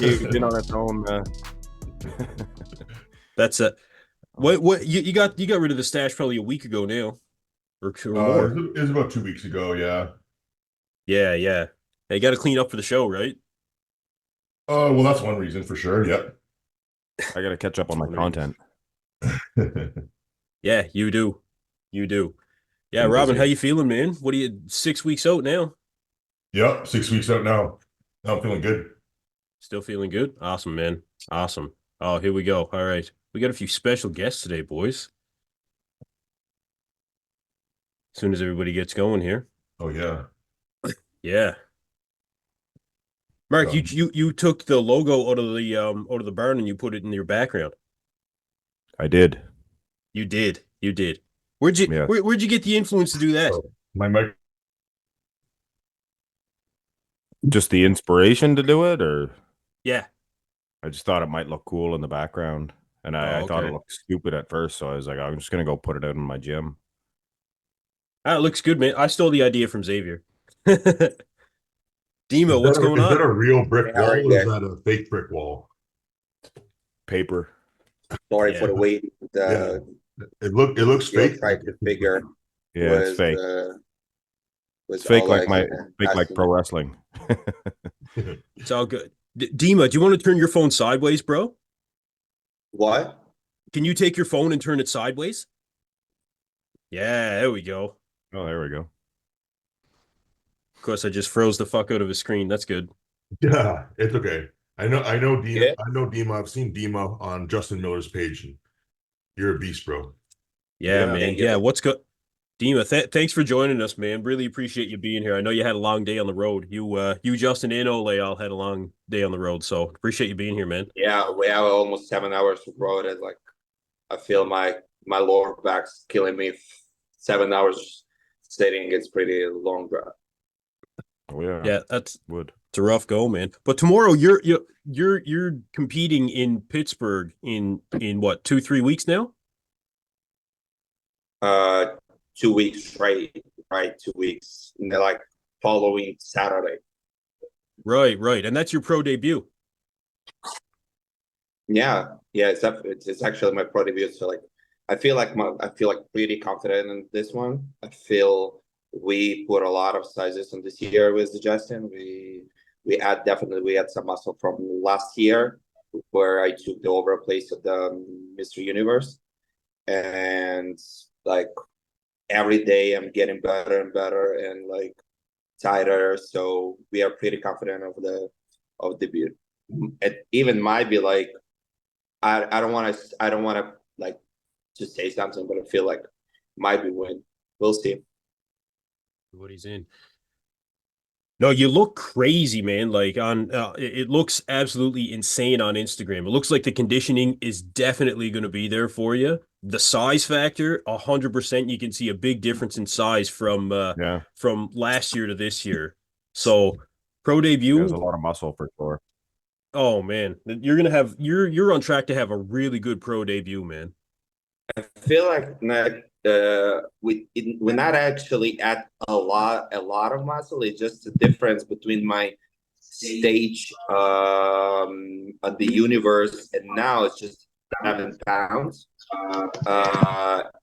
caved in on its own. That's a what you got rid of the stash probably a week ago now, or more. It was about 2 weeks ago. Yeah. Yeah. You got to clean up for the show, right? Well, that's one reason for sure. Yep. I got to catch up on my content. Yeah, you do. Yeah, Robin, how you feeling, man? What are you 6 weeks out now? Yep, 6 weeks out now. I'm feeling good. Still feeling good? Awesome, man. Awesome. Oh, here we go. All right. We got a few special guests today, boys. As soon as everybody gets going here. Oh, yeah. Yeah. Mark, you took the logo out of the barn and you put it in your background. I did. You did. Where'd you get the influence to do that? My mic. Just the inspiration to do it, or yeah. I just thought it might look cool in the background, and I thought it looked stupid at first, so I was like, I'm just gonna go put it out in my gym. Ah, it looks good, man. I stole the idea from Xavier. Dimo, what's going on? Is that a real brick wall, or is that a fake brick wall? Paper. Sorry for the wait. It looks fake. Tried to figure. Yeah, it's fake. It's fake like like pro wrestling. It's all good. Dima, do you want to turn your phone sideways, bro? What? Can you take your phone and turn it sideways? Yeah, there we go. Oh, there we go. Of course, I just froze the fuck out of his screen. That's good. Yeah, it's okay. I know Dima. Yeah. I know Dima. I've seen Dima on Justin Miller's page. And you're a beast, bro. Yeah, man. Yeah, what's good? Dima, thanks for joining us, man. Really appreciate you being here. I know you had a long day on the road. You, Justin, and Oleh all had a long day on the road, so appreciate you being here, man. Yeah, we have almost 7 hours of road. And like, I feel my lower back's killing me. 7 hours sitting, it's pretty long drive. Oh yeah, yeah, it's a rough go, man. But tomorrow you're competing in Pittsburgh in what 2-3 weeks now? 2 weeks, right, 2 weeks. And they're like following Saturday. Right, and that's your pro debut. Yeah, it's actually my pro debut. So like, I feel like pretty confident in this one. I feel we put a lot of sizes on this year with Justin. We had some muscle from last year where I took the overall place of the Mr. Universe, and like every day I'm getting better and better and like tighter. So we are pretty confident of the debut. It even might be like I don't want to like to say something, but I feel like might be win. We'll see. What he's in. No, you look crazy, man. Like on, it looks absolutely insane on Instagram. It looks like the conditioning is definitely going to be there for you. The size factor, 100%. You can see a big difference in size from last year to this year. So, pro debut. There's a lot of muscle for sure. Oh man, you're on track to have a really good pro debut, man. I feel like we're not actually at a lot of muscle. It's just the difference between my stage of the universe and now it's just 7 pounds.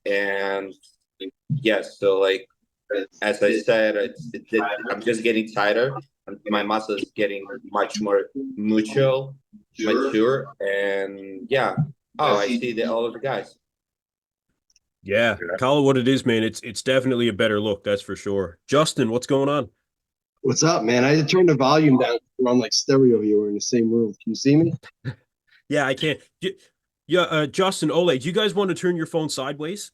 And yes, so like as I said, I'm just getting tighter. My muscle is getting much more mature, and yeah. Oh, I see all of the guys. Yeah, call it what it is, man. It's definitely a better look, that's for sure. Justin, what's going on? What's up, man? I had to turn the volume down. We're on like stereo here. We're in the same room. Can you see me? Yeah, I can't. Yeah, Justin, Oleh, do you guys want to turn your phone sideways?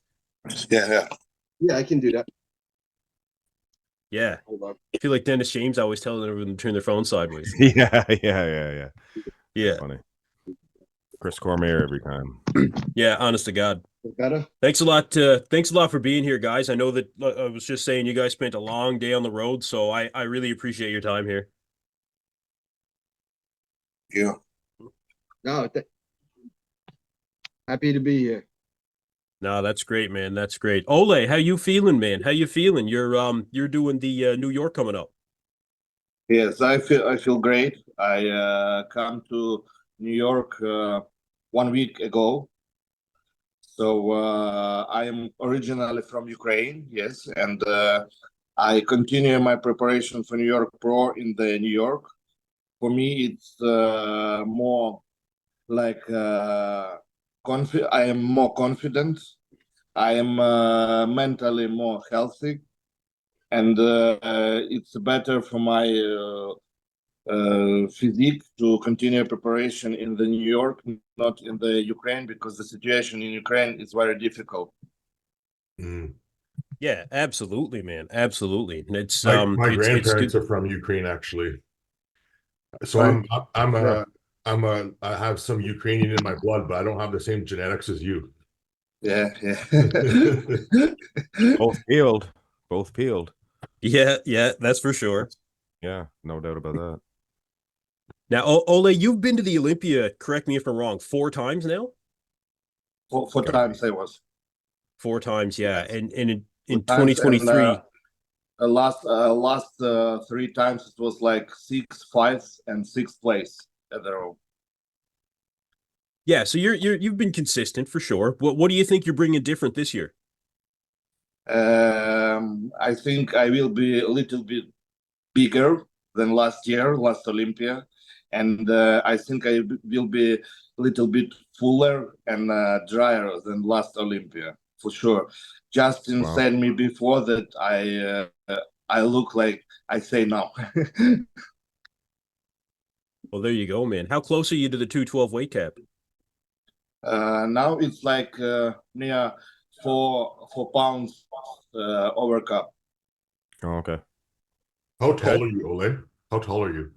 Yeah, I can do that. Yeah. Hold on. I feel like Dennis James always telling everyone to turn their phone sideways. Yeah. Funny. Chris Cormier every time. Yeah, honest to God. Better? Thanks a lot for being here, guys. I know that I was just saying you guys spent a long day on the road, so I really appreciate your time here. Yeah. No, happy to be here. No, that's great, man. That's great. Oleh, how you feeling, man? How you feeling? You're doing the New York coming up. Yes, I feel great. I come to New York 1 week ago. So I am originally from Ukraine, yes, and I continue my preparation for New York Pro in the New York. For me, it's more like I am more confident. I am mentally more healthy, and it's better for my physique to continue preparation in the New York, not in the Ukraine, because the situation in Ukraine is very difficult. Mm. Yeah, absolutely, man. Absolutely. And it's My grandparents it's are from Ukraine, actually. So Right. I have some Ukrainian in my blood, but I don't have the same genetics as you. Yeah, yeah. Both peeled. Both peeled. yeah, that's for sure. Yeah, no doubt about that. Now, Ole, you've been to the Olympia, correct me if I'm wrong, 4 times now? Four times I was. 4 times, yeah. And in 4 times, 2023. and last 3 times it was like 6th, 5th, and 6th place at the row. Yeah, so you've been consistent for sure. What do you think you're bringing different this year? I think I will be a little bit bigger than last year, last Olympia, and I think I will be a little bit fuller and drier than last Olympia for sure. Justin said me before that I look like I say now. Well, there you go, man. How close are you to the 212 weight cap? Now it's like near 4 pounds over cup. Oh, okay. How tall are you, Ole? How tall are you?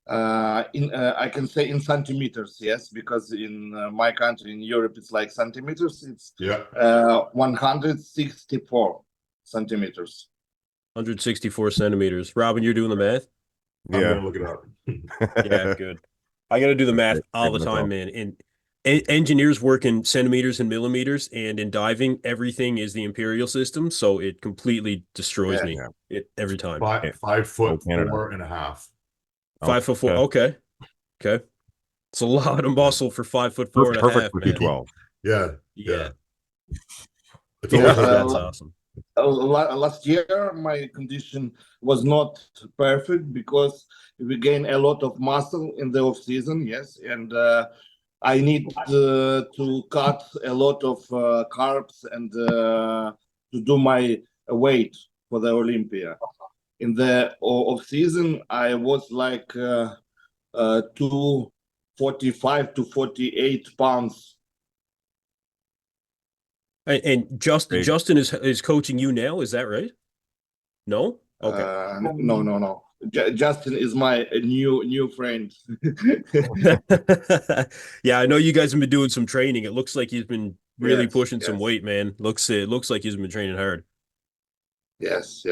I can say in centimeters, yes, because in my country, in Europe, it's like centimeters. It's 164 centimeters. 164 centimeters. Robin, you're doing the math? I'm gonna look it up. Yeah, good. I got to do the math all the time, man. And engineers work in centimeters and millimeters, and in diving, everything is the imperial system, so it completely destroys me every time. 5 foot 4.5. 5'4". Okay. It's a lot of muscle for 5'4.5". Perfect for man. 212. Yeah. That's awesome. Last year, my condition was not perfect because we gained a lot of muscle in the off season. Yes, and I need to cut a lot of carbs and to do my weight for the Olympia. In the off season, I was like 245 to 48 pounds. And Justin is coaching you now, is that right? No? Okay. No. Justin is my new friend. Yeah, I know you guys have been doing some training. It looks like he's been really pushing some weight, man. It looks like he's been training hard. Yes.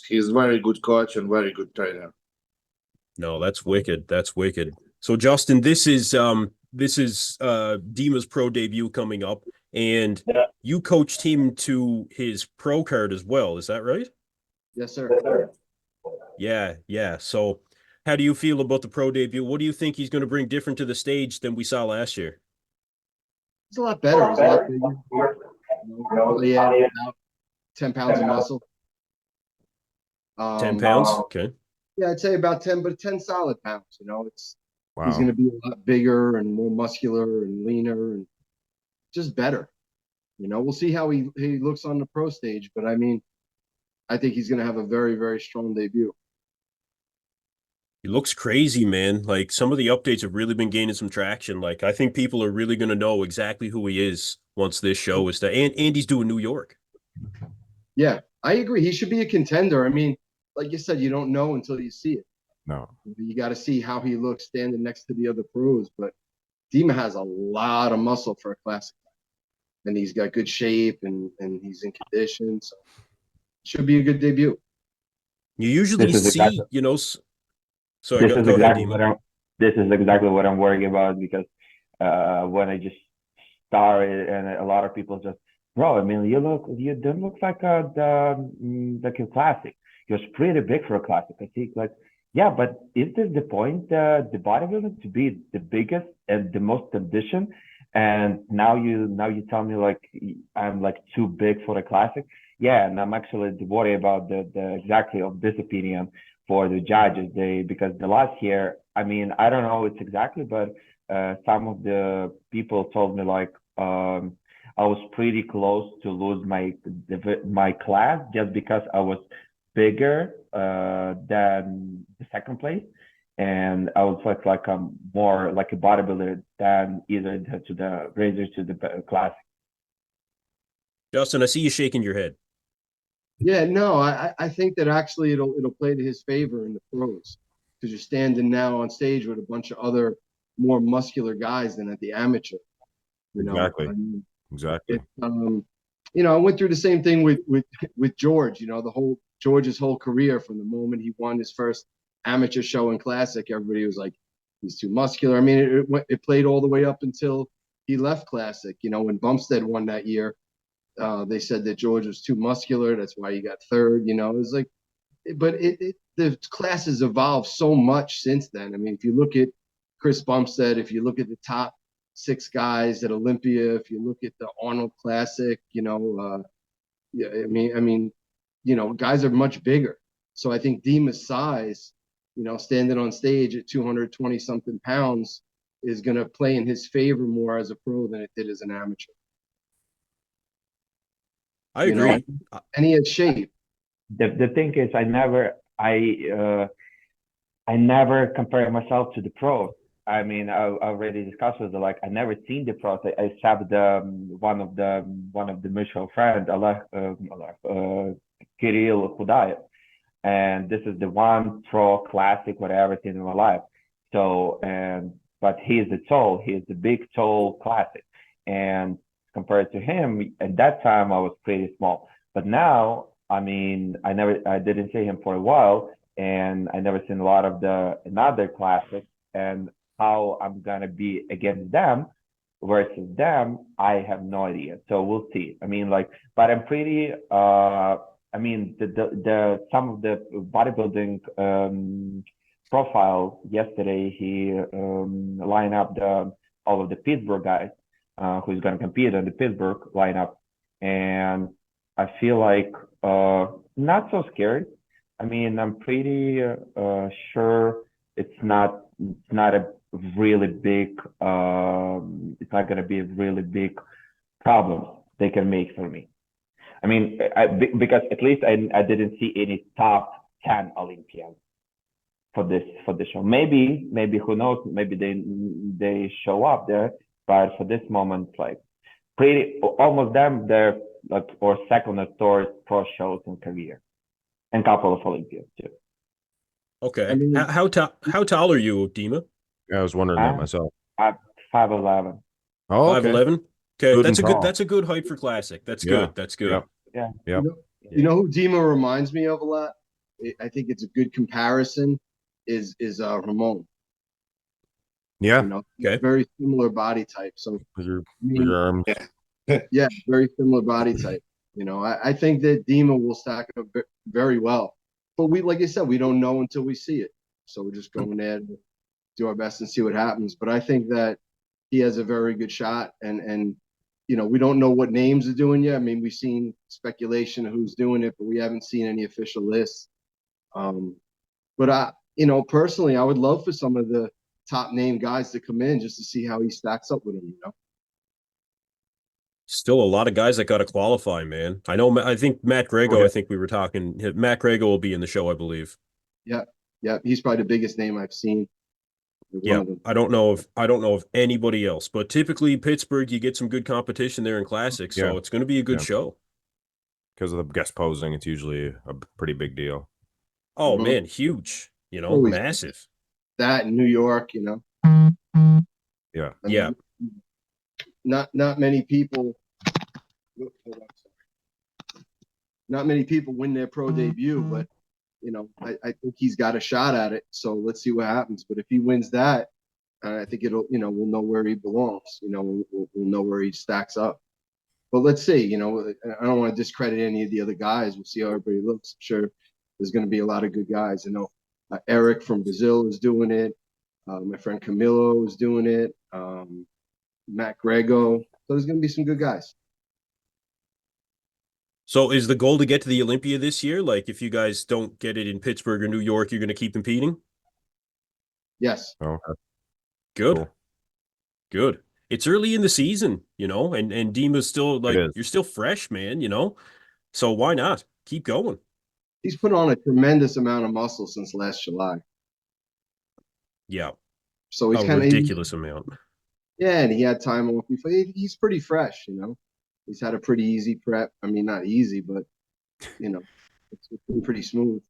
He's very good coach and very good trainer. No, that's wicked. That's wicked. So Justin, this is Dima's pro debut coming up, and you coached him to his pro card as well. Is that right? Yes, sir. Yeah. So how do you feel about the pro debut? What do you think he's going to bring different to the stage than we saw last year? It's a lot better. He's a lot bigger. Probably about 10 pounds of muscle. 10 pounds? Okay. Yeah, I'd say about 10, but 10 solid pounds. He's going to be a lot bigger and more muscular and leaner and just better. We'll see how he looks on the pro stage, but I mean, I think he's going to have a very, very strong debut. He looks crazy, man. Like, some of the updates have really been gaining some traction. Like, I think people are really going to know exactly who he is once this show is done. And he's doing New York. Yeah, I agree. He should be a contender. I mean, like you said, you don't know until you see it. No. You got to see how he looks standing next to the other pros. But Dima has a lot of muscle for a classic. And he's got good shape and he's in condition. So should be a good debut. You usually see, Sorry, this is exactly what I'm worrying about, because when I just started, and a lot of people just, bro, I mean, you don't look like a classic. he was pretty big for a classic. I think like, yeah, but is this the point, the bodybuilding to be the biggest and the most conditioned? And now you tell me like I'm like too big for the classic. Yeah, and I'm actually worried about the exactly of this opinion for the judges. Because the last year, I mean, I don't know it's exactly, but some of the people told me like I was pretty close to lose my class just because I was bigger than the second place, and I was like I'm more like a bodybuilder than either to the razors to the classic. Justin, I see you shaking your head. Yeah, no, I think that actually it'll play to his favor in the pros, because you're standing now on stage with a bunch of other more muscular guys than at the amateur. You know, Exactly. I mean, Exactly. You know, I went through the same thing with George. You know, George's whole career, from the moment he won his first amateur show and classic, everybody was like, he's too muscular. I mean, it played all the way up until he left classic. You know, when Bumstead won that year, they said that George was too muscular. That's why he got third. You know, it was like, but the class has evolved so much since then. I mean, if you look at Chris Bumstead, if you look at the top 6 guys at Olympia, if you look at the Arnold Classic, you know, yeah, I mean, you know, guys are much bigger. So I think Dima's size, you know, standing on stage at 220 something pounds is going to play in his favor more as a pro than it did as an amateur. I agree. And he has shape. The thing is, I never compare myself to the pros. I mean, I already discussed with I never seen the pros. I except one of the mutual friends, Kirill Khudayev, and this is the one pro classic whatever I've seen in my life. So but he is the big tall classic, and compared to him at that time I was pretty small. But now, I mean, I didn't see him for a while, and I never seen a lot of another classics, and how I'm gonna be against them versus them, I have no idea. So we'll see. I mean, like, but I'm pretty. I mean, the some of the bodybuilding profile yesterday, he lined up all of the Pittsburgh guys who's gonna compete in the Pittsburgh lineup, and I feel like not so scared. I mean, I'm pretty sure it's not a really big it's not going to be a really big problem they can make for me. I mean, because at least I didn't see any top 10 Olympians for this show. Maybe who knows, maybe they show up there, but for this moment, like pretty almost them, they're like or second or third pro shows in career, and couple of Olympians too. Okay. I mean, how tall are you, Dima? Yeah, I was wondering that myself. 5'11". Oh, okay. 5'11". Okay, Good that's a good height for classic. That's good. That's good. Yeah. Yeah. You know who Dima reminds me of a lot? I think it's a good comparison. Is Ramon. Yeah. You know, okay. Very similar body type. So your arms. Yeah, very similar body type. You know, I think that Dima will stack up very well. But like I said, we don't know until we see it. So we're just going there to do our best and see what happens. But I think that he has a very good shot. And you know, we don't know what names are doing yet. I mean, we've seen speculation of who's doing it, but we haven't seen any official lists. But you know, personally, I would love for some of the top name guys to come in just to see how he stacks up with him, you know? Still a lot of guys that got to qualify, man. I think Matt Grego, I think we were talking. Matt Grego will be in the show, I believe. Yeah. He's probably the biggest name I've seen. Yeah, I don't know of anybody else, but typically Pittsburgh, you get some good competition there in classics, so it's going to be a good show. Because of the guest posing, it's usually a pretty big deal. Oh man, huge! You know, massive. That in New York, you know. Yeah. I mean, not many people. Not many people win their pro debut, but you know, I think he's got a shot at it. So let's see what happens. But if he wins that, I think it'll, you know, we'll know where he belongs. You know, we'll know where he stacks up. But let's see. You know, I don't want to discredit any of the other guys. We'll see how everybody looks. I'm sure there's going to be a lot of good guys. You know, Eric from Brazil is doing it. My friend Camilo is doing it. Matt Grego. So there's going to be some good guys. So is the goal to get to the Olympia this year? Like, if you guys don't get it in Pittsburgh or New York, you're going to keep competing? Yes. Oh, good. Cool. Good. It's early in the season, you know, and Dima's still like, you're still fresh, man, you know? So why not? Keep going. He's put on a tremendous amount of muscle since last July. Yeah. So he's a kind of ridiculous amount. Yeah, and he had time off before. He's pretty fresh, you know. He's had a pretty easy prep. I mean, not easy, but you know, it's been pretty smooth.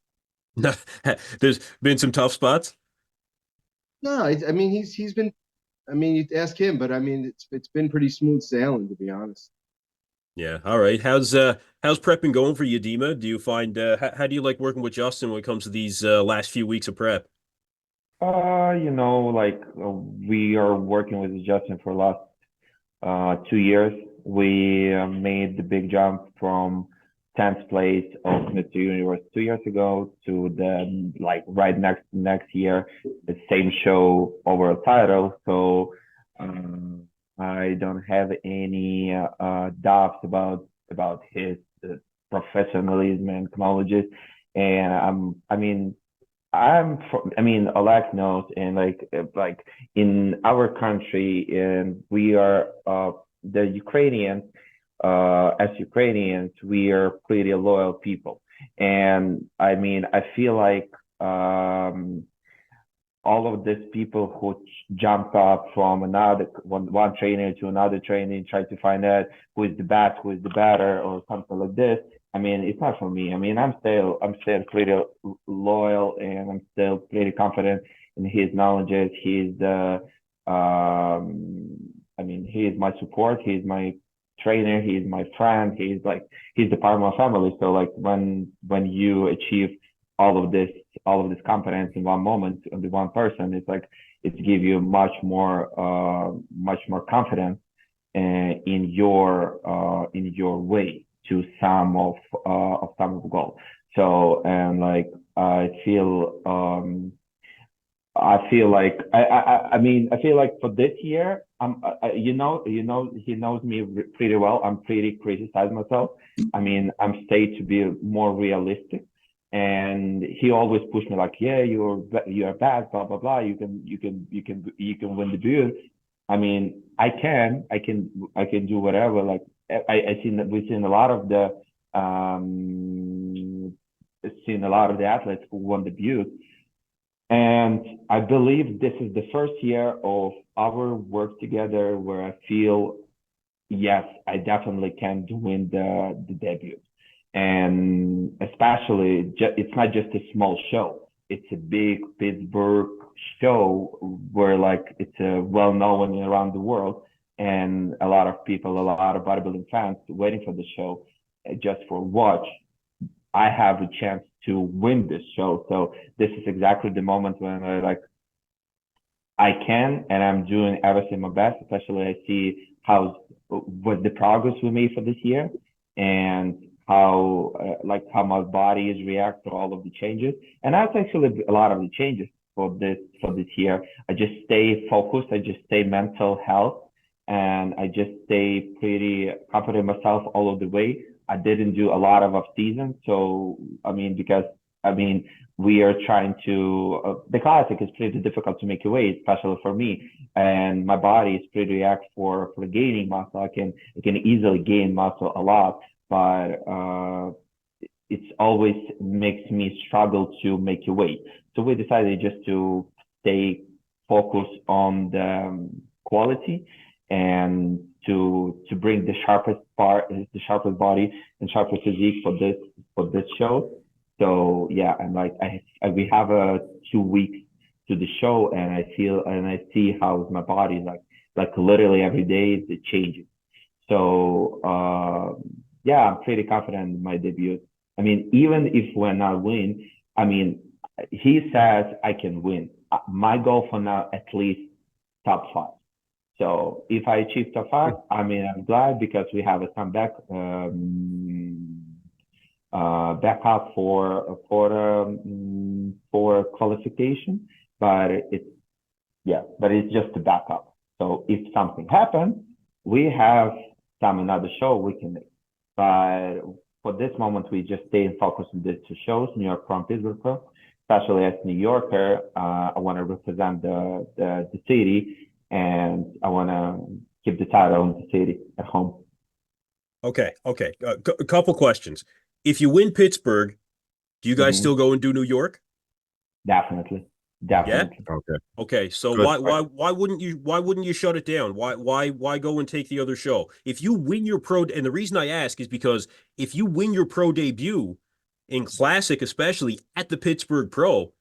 There's been some tough spots. No, I mean he's been. I mean, you ask him, but I mean it's been pretty smooth sailing, to be honest. Yeah. All right. How's prepping going for you, Dima? Do you find how do you like working with Justin when it comes to these last few weeks of prep? You know, like we are working with Justin for the last 2 years. We made the big jump from 10th place Ultimate Universe 2 years ago to the like right next year, the same show over a title. So I don't have any doubts about his professionalism and knowledge. And Oleksii knows, and like in our country, and we are the Ukrainians. As Ukrainians, we are pretty loyal people, and I mean, I feel like all of these people who jump up from one trainer to another trainer, try to find out who is the best, who is the better, or something like this. I mean, it's not for me. I mean, I'm still pretty loyal, and I'm still pretty confident in his knowledge. He's he is my support. He's my trainer. He's my friend. He's the part of my family. So like when you achieve all of this competence in one moment on the one person, it's like it gives you much more confidence in your way to some of the goal. So, and like I feel like for this year, he knows me pretty well. I'm pretty criticize myself. I mean, I'm stayed to be more realistic, and he always pushed me like, yeah, you're bad, blah blah blah. You can win the belt. I mean, I can do whatever. Like we've seen a lot of the athletes who won the belt. And I believe this is the first year of our work together where I feel, yes, I definitely can win the debut. And especially, it's not just a small show. It's a big Pittsburgh show where like it's well known around the world, and a lot of people, a lot of bodybuilding fans waiting for the show just for watch. I have a chance to win this show. So this is exactly the moment when I can, and I'm doing everything my best, especially I see what the progress we made for this year, and how my body is react to all of the changes. And that's actually a lot of the changes for this year. I just stay focused, I just stay mental health, and I just stay pretty confident in myself all of the way. I didn't do a lot of off season, so we are trying to. The classic is pretty difficult to make a weight, especially for me, and my body is pretty react for gaining muscle. I can easily gain muscle a lot, but it always makes me struggle to make a weight. So we decided just to stay focused on the quality and to bring the sharpest body and sharpest physique for this show. So yeah, and we have 2 weeks to the show, and I see how my body like literally every day it changes. So yeah, I'm pretty confident in my debut. I mean, even if we're not win, I mean, he says I can win. My goal for now, at least top 5. So if I achieve top 5, I mean, I'm glad because we have a comeback backup for qualification, but it's just a backup. So if something happens, we have another show we can make. But for this moment, we just stay and focus on these two shows, New York Pro and Pittsburgh Pro. Especially as New Yorker, I want to represent the city, and I want to keep the title in the city at home. Okay. A couple questions. If you win Pittsburgh, do you guys still go and do New York? Definitely. Yeah? Okay. So why wouldn't you shut it down? Why go and take the other show? If you win your pro, and the reason I ask is because if you win your pro debut in Classic, especially at the Pittsburgh Pro,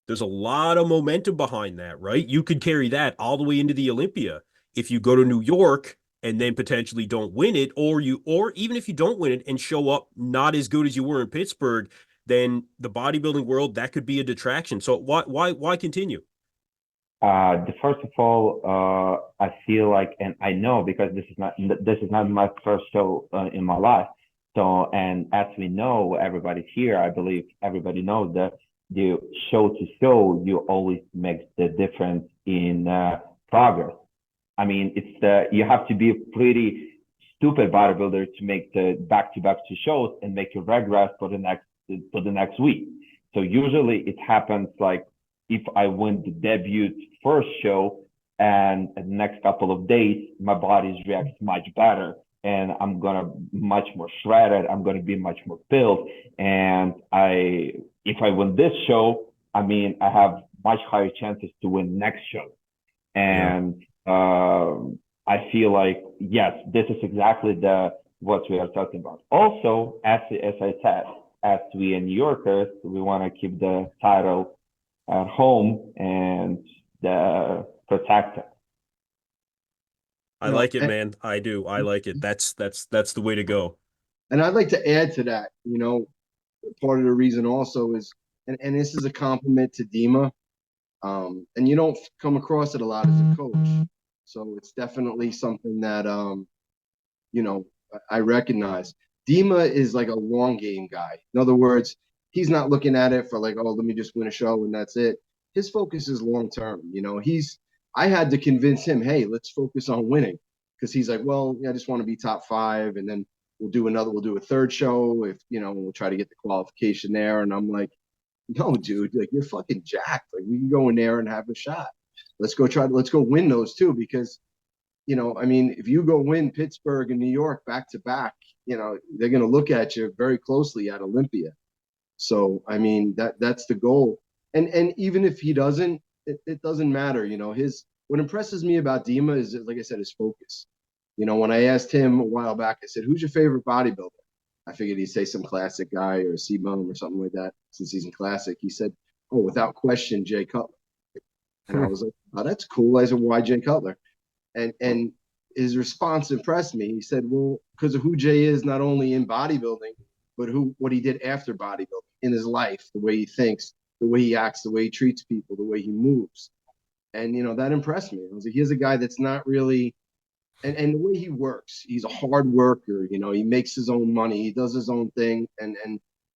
there's a lot of momentum behind that, right? You could carry that all the way into the Olympia. If you go to New York and then potentially don't win it, or even if you don't win it and show up not as good as you were in Pittsburgh, then the bodybuilding world, that could be a detraction. So why continue? First of all, I feel like, and I know because this is not my first show in my life. So, and as we know, everybody here, I believe everybody knows that the show to show, you always make the difference in progress. I mean, you have to be a pretty stupid bodybuilder to make the back-to-back two shows and make your regress for the next week. So usually it happens like if I win the debut first show and the next couple of days, my body reacts much better. And I'm gonna much more shredded. I'm gonna be much more built. And if I win this show, I mean, I have much higher chances to win next show. And I feel like, yes, this is exactly what we are talking about. Also, as I said, as we are New Yorkers, we want to keep the title at home and protect it. I like it, man. I do. I like it. That's the way to go. And I'd like to add to that, part of the reason also is, and this is a compliment to Dima, and you don't come across it a lot as a coach. So it's definitely something that, I recognize. Dima is like a long game guy. In other words, he's not looking at it for like, oh, let me just win a show and that's it. His focus is long term. I had to convince him, hey, let's focus on winning. Because he's like, well, I just want to be top 5, and then we'll do a third show if, we'll try to get the qualification there. And I'm like, no, dude, like you're fucking jacked. Like we can go in there and have a shot. Let's go win those too. Because, if you go win Pittsburgh and New York back to back, they're going to look at you very closely at Olympia. So, I mean, that's the goal. And even if he doesn't, it doesn't matter. What impresses me about Dima is, like I said, his focus. When I asked him a while back, I said, who's your favorite bodybuilder? I figured he'd say some classic guy or C-Bone or something like that, since he's in classic. He said, oh, without question, Jay Cutler. And I was like, oh, that's cool. I said, why Jay Cutler? And his response impressed me. He said, well, because of who Jay is, not only in bodybuilding, but what he did after bodybuilding in his life, the way he thinks, the way he acts, the way he treats people, the way he moves. And, that impressed me. I was like, here's a guy that's not really, and the way he works, he's a hard worker, he makes his own money, he does his own thing. And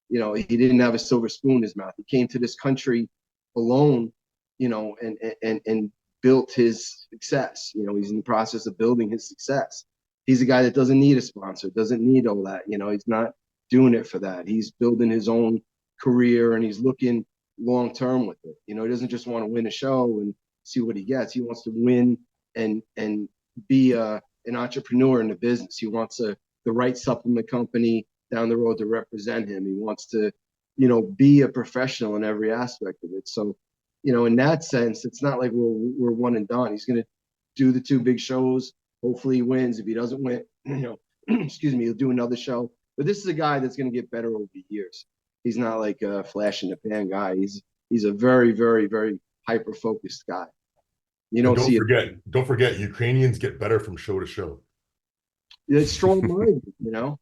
he didn't have a silver spoon in his mouth. He came to this country alone, and built his success. He's in the process of building his success. He's a guy that doesn't need a sponsor, doesn't need all that. He's not doing it for that. He's building his own career, and he's looking long term with it. He doesn't just want to win a show and see what he gets. He wants to win and be an entrepreneur in the business. He wants the right supplement company down the road to represent him. He wants to, be a professional in every aspect of it. So, in that sense, it's not like we're one and done. He's going to do the 2 big shows. Hopefully he wins. If he doesn't win, excuse me, he'll do another show. But this is a guy that's going to get better over the years. He's not like a flash in the pan guy. He's a very, very, very hyper-focused guy. Don't forget, Ukrainians get better from show to show. It's strong-minded, Like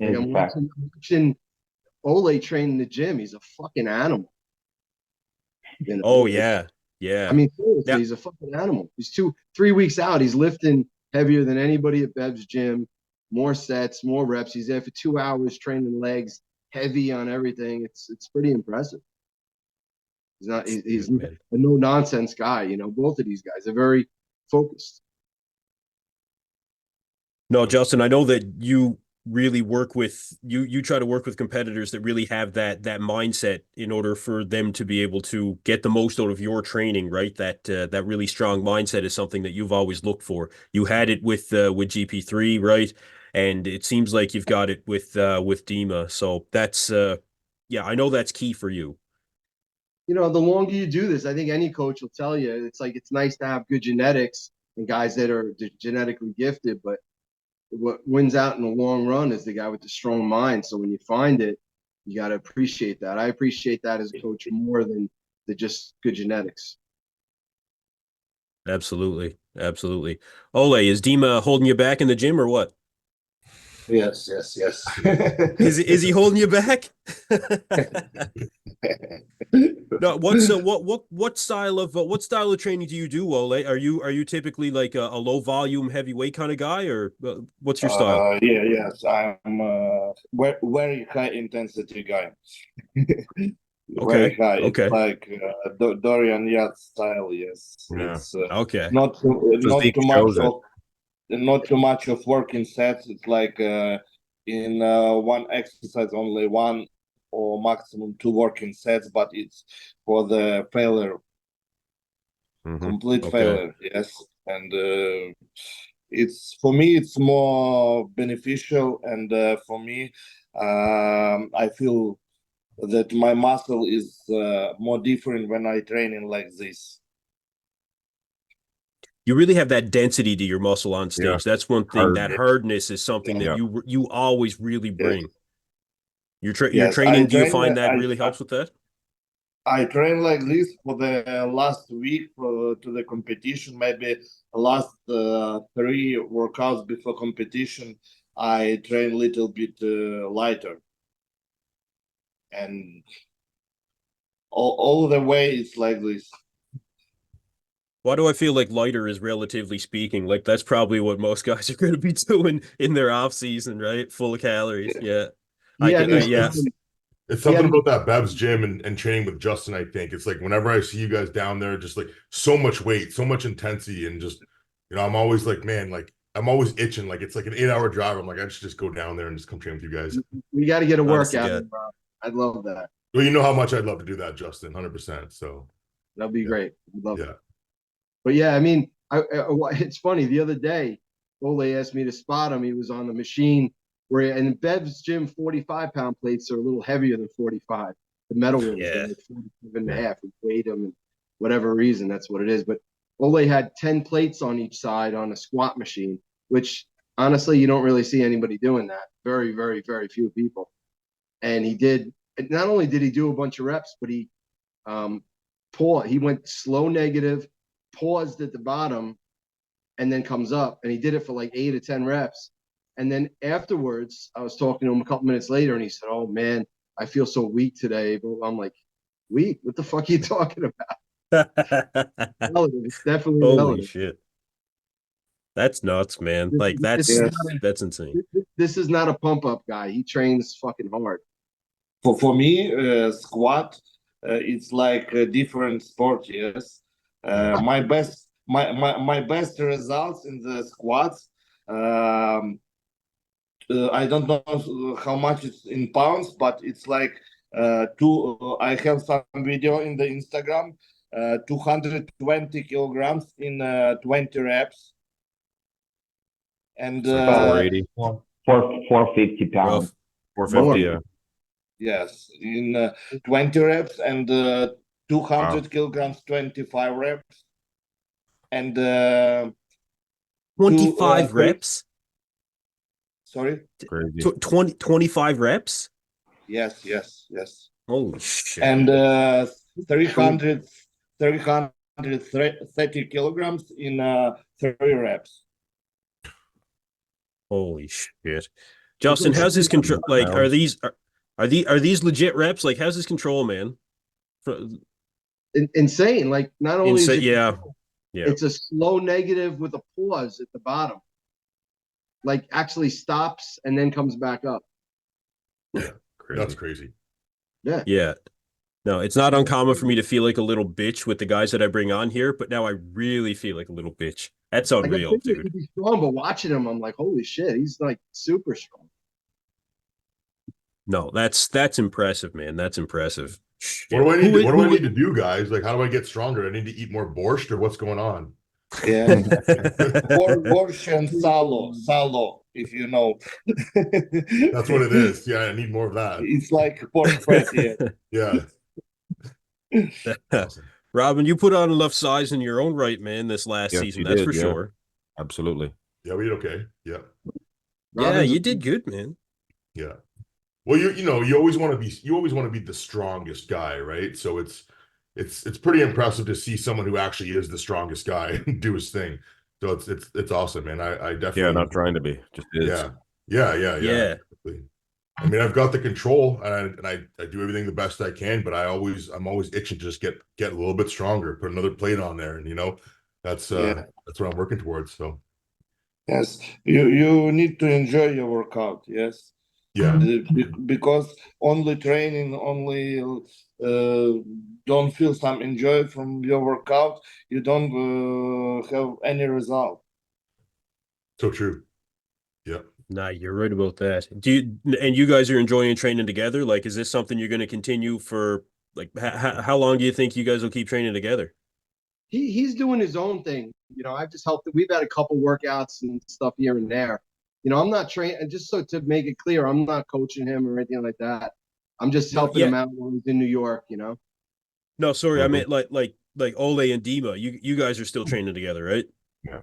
I'm watching Oleh train in the gym. He's a fucking animal. Oh, yeah. I mean, seriously, he's a fucking animal. He's 3 weeks out. He's lifting heavier than anybody at Bev's gym, more sets, more reps. He's there for 2 hours training legs, heavy on everything. It's pretty impressive. He's a no nonsense guy. You know, both of these guys are very focused. No, Justin, I know that you really work with you try to work with competitors that really have that mindset in order for them to be able to get the most out of your training, right? That really strong mindset is something that you've always looked for. You had it with GP3, right? And it seems like you've got it with Dima. So that's yeah, I know that's key for you. You know, the longer you do this, I think any coach will tell you, it's like it's nice to have good genetics and guys that are genetically gifted, but what wins out in the long run is the guy with the strong mind. So when you find it, you got to appreciate that. I appreciate that as a coach more than the just good genetics. Absolutely. Absolutely. Ole, is Dima holding you back in the gym or what? Yes. Is he holding you back? No, what style of training do you do, Ole? Are you typically like a low volume heavyweight kind of guy, or what's your style? Yes, I'm very high intensity guy. Very high. Okay. It's like Dorian Yates style. Yes. Yeah. It's Okay. not too much of working sets. It's like in one exercise only one or maximum two working sets, but it's for the failure, complete failure. Yes, and it's for me it's more beneficial, and for me I feel that my muscle is more different when I training like this. You really have that density to your muscle on stage. Yeah. That's one thing. That hardness is something that you always really bring. Your training, do you find that really helps with that? I train like this for the last week to the competition, maybe last 3 workouts before competition. I train a little bit lighter, and all the way it's like this. Why do I feel like lighter is relatively speaking? Like that's probably what most guys are going to be doing in their off season, right? Full of calories. Yeah. It's something about that Bev's gym and training with Justin, I think. It's like whenever I see you guys down there, just like so much weight, so much intensity, and just, you know, I'm always like, man, like I'm always itching. Like it's like an 8-hour drive. I'm like, I should just go down there and just come train with you guys. We got to get a workout, bro. I'd love that. Well, you know how much I'd love to do that, Justin, 100%. So that'd be great. I'd love it. But yeah, I mean, it's funny. The other day, Ole asked me to spot him. He was on the machine where, in Bev's gym, 45-pound plates are a little heavier than 45. The metal ones are like 47.5. We weighed them, and whatever reason, that's what it is. But Ole had 10 plates on each side on a squat machine, which honestly, you don't really see anybody doing that. Very, very, very few people. And he did. Not only did he do a bunch of reps, but he he went slow negative, paused at the bottom, and then comes up, and he did it for like 8 or 10 reps. And then afterwards, I was talking to him a couple minutes later, and he said, "Oh man, I feel so weak today." But I'm like, "Weak? What the fuck are you talking about?" Relative. It's definitely holy relative. Shit. That's nuts, man. Like that's insane. This is not a pump up guy. He trains fucking hard. For me, squat, it's like a different sport. Yes. My best results in the squats. I don't know how much it's in pounds, but it's like I have some video in the Instagram. 220 kilograms in 20 reps, and 480, 450 pounds. 450. Yeah. Yes, in 20 reps and 200 kilograms, 25 reps, and 25 reps. Sorry, 25 reps. Yes. Holy shit! And 330 kilograms in 30 reps. Holy shit, Justin! How's his control? Like, are these legit reps? Like, how's his control, man? Insane! Like, not only is it it's a slow negative with a pause at the bottom. Like actually stops and then comes back up. Yeah, crazy. That's crazy. Yeah. Yeah. No, it's not uncommon for me to feel like a little bitch with the guys that I bring on here, but now I really feel like a little bitch. That's unreal, like, dude. He's strong, but watching him, I'm like, holy shit, he's like super strong. No, that's impressive, man. That's impressive. What do I need? What do I need to do, guys? Like, how do I get stronger? I need to eat more borscht, or what's going on? Yeah. Borscht and salo, if you know. That's what it is. Yeah, I need more of that. It's like pork fat, yeah. Yeah. Awesome. Robin, you put on enough size in your own right, man, this last season. That's for sure. Absolutely. Yeah, we did okay. Yeah. Yeah, you did good, man. Yeah. Well, you know, you always want to be the strongest guy, right? So it's pretty impressive to see someone who actually is the strongest guy do his thing. So it's awesome, man. I definitely not trying to be, just is. Yeah. I mean, I've got the control, and I do everything the best I can, but I'm always itching to just get a little bit stronger, put another plate on there, and you know, that's what I'm working towards. So yes, you need to enjoy your workout. Yes. Yeah. Because only training, don't feel some enjoy from your workout, you don't have any result. So true. Yeah. Nah, you're right about that. And you guys are enjoying training together? Like, is this something you're going to continue for? Like, how long do you think you guys will keep training together? He's doing his own thing. You know, I've just helped. We've had a couple workouts and stuff here and there. You know, I'm not training. Just so to make it clear, I'm not coaching him or anything like that. I'm just helping him out when he's in New York. You know. No, sorry, I meant like Oleh and Dima. You guys are still training together, right? Yeah.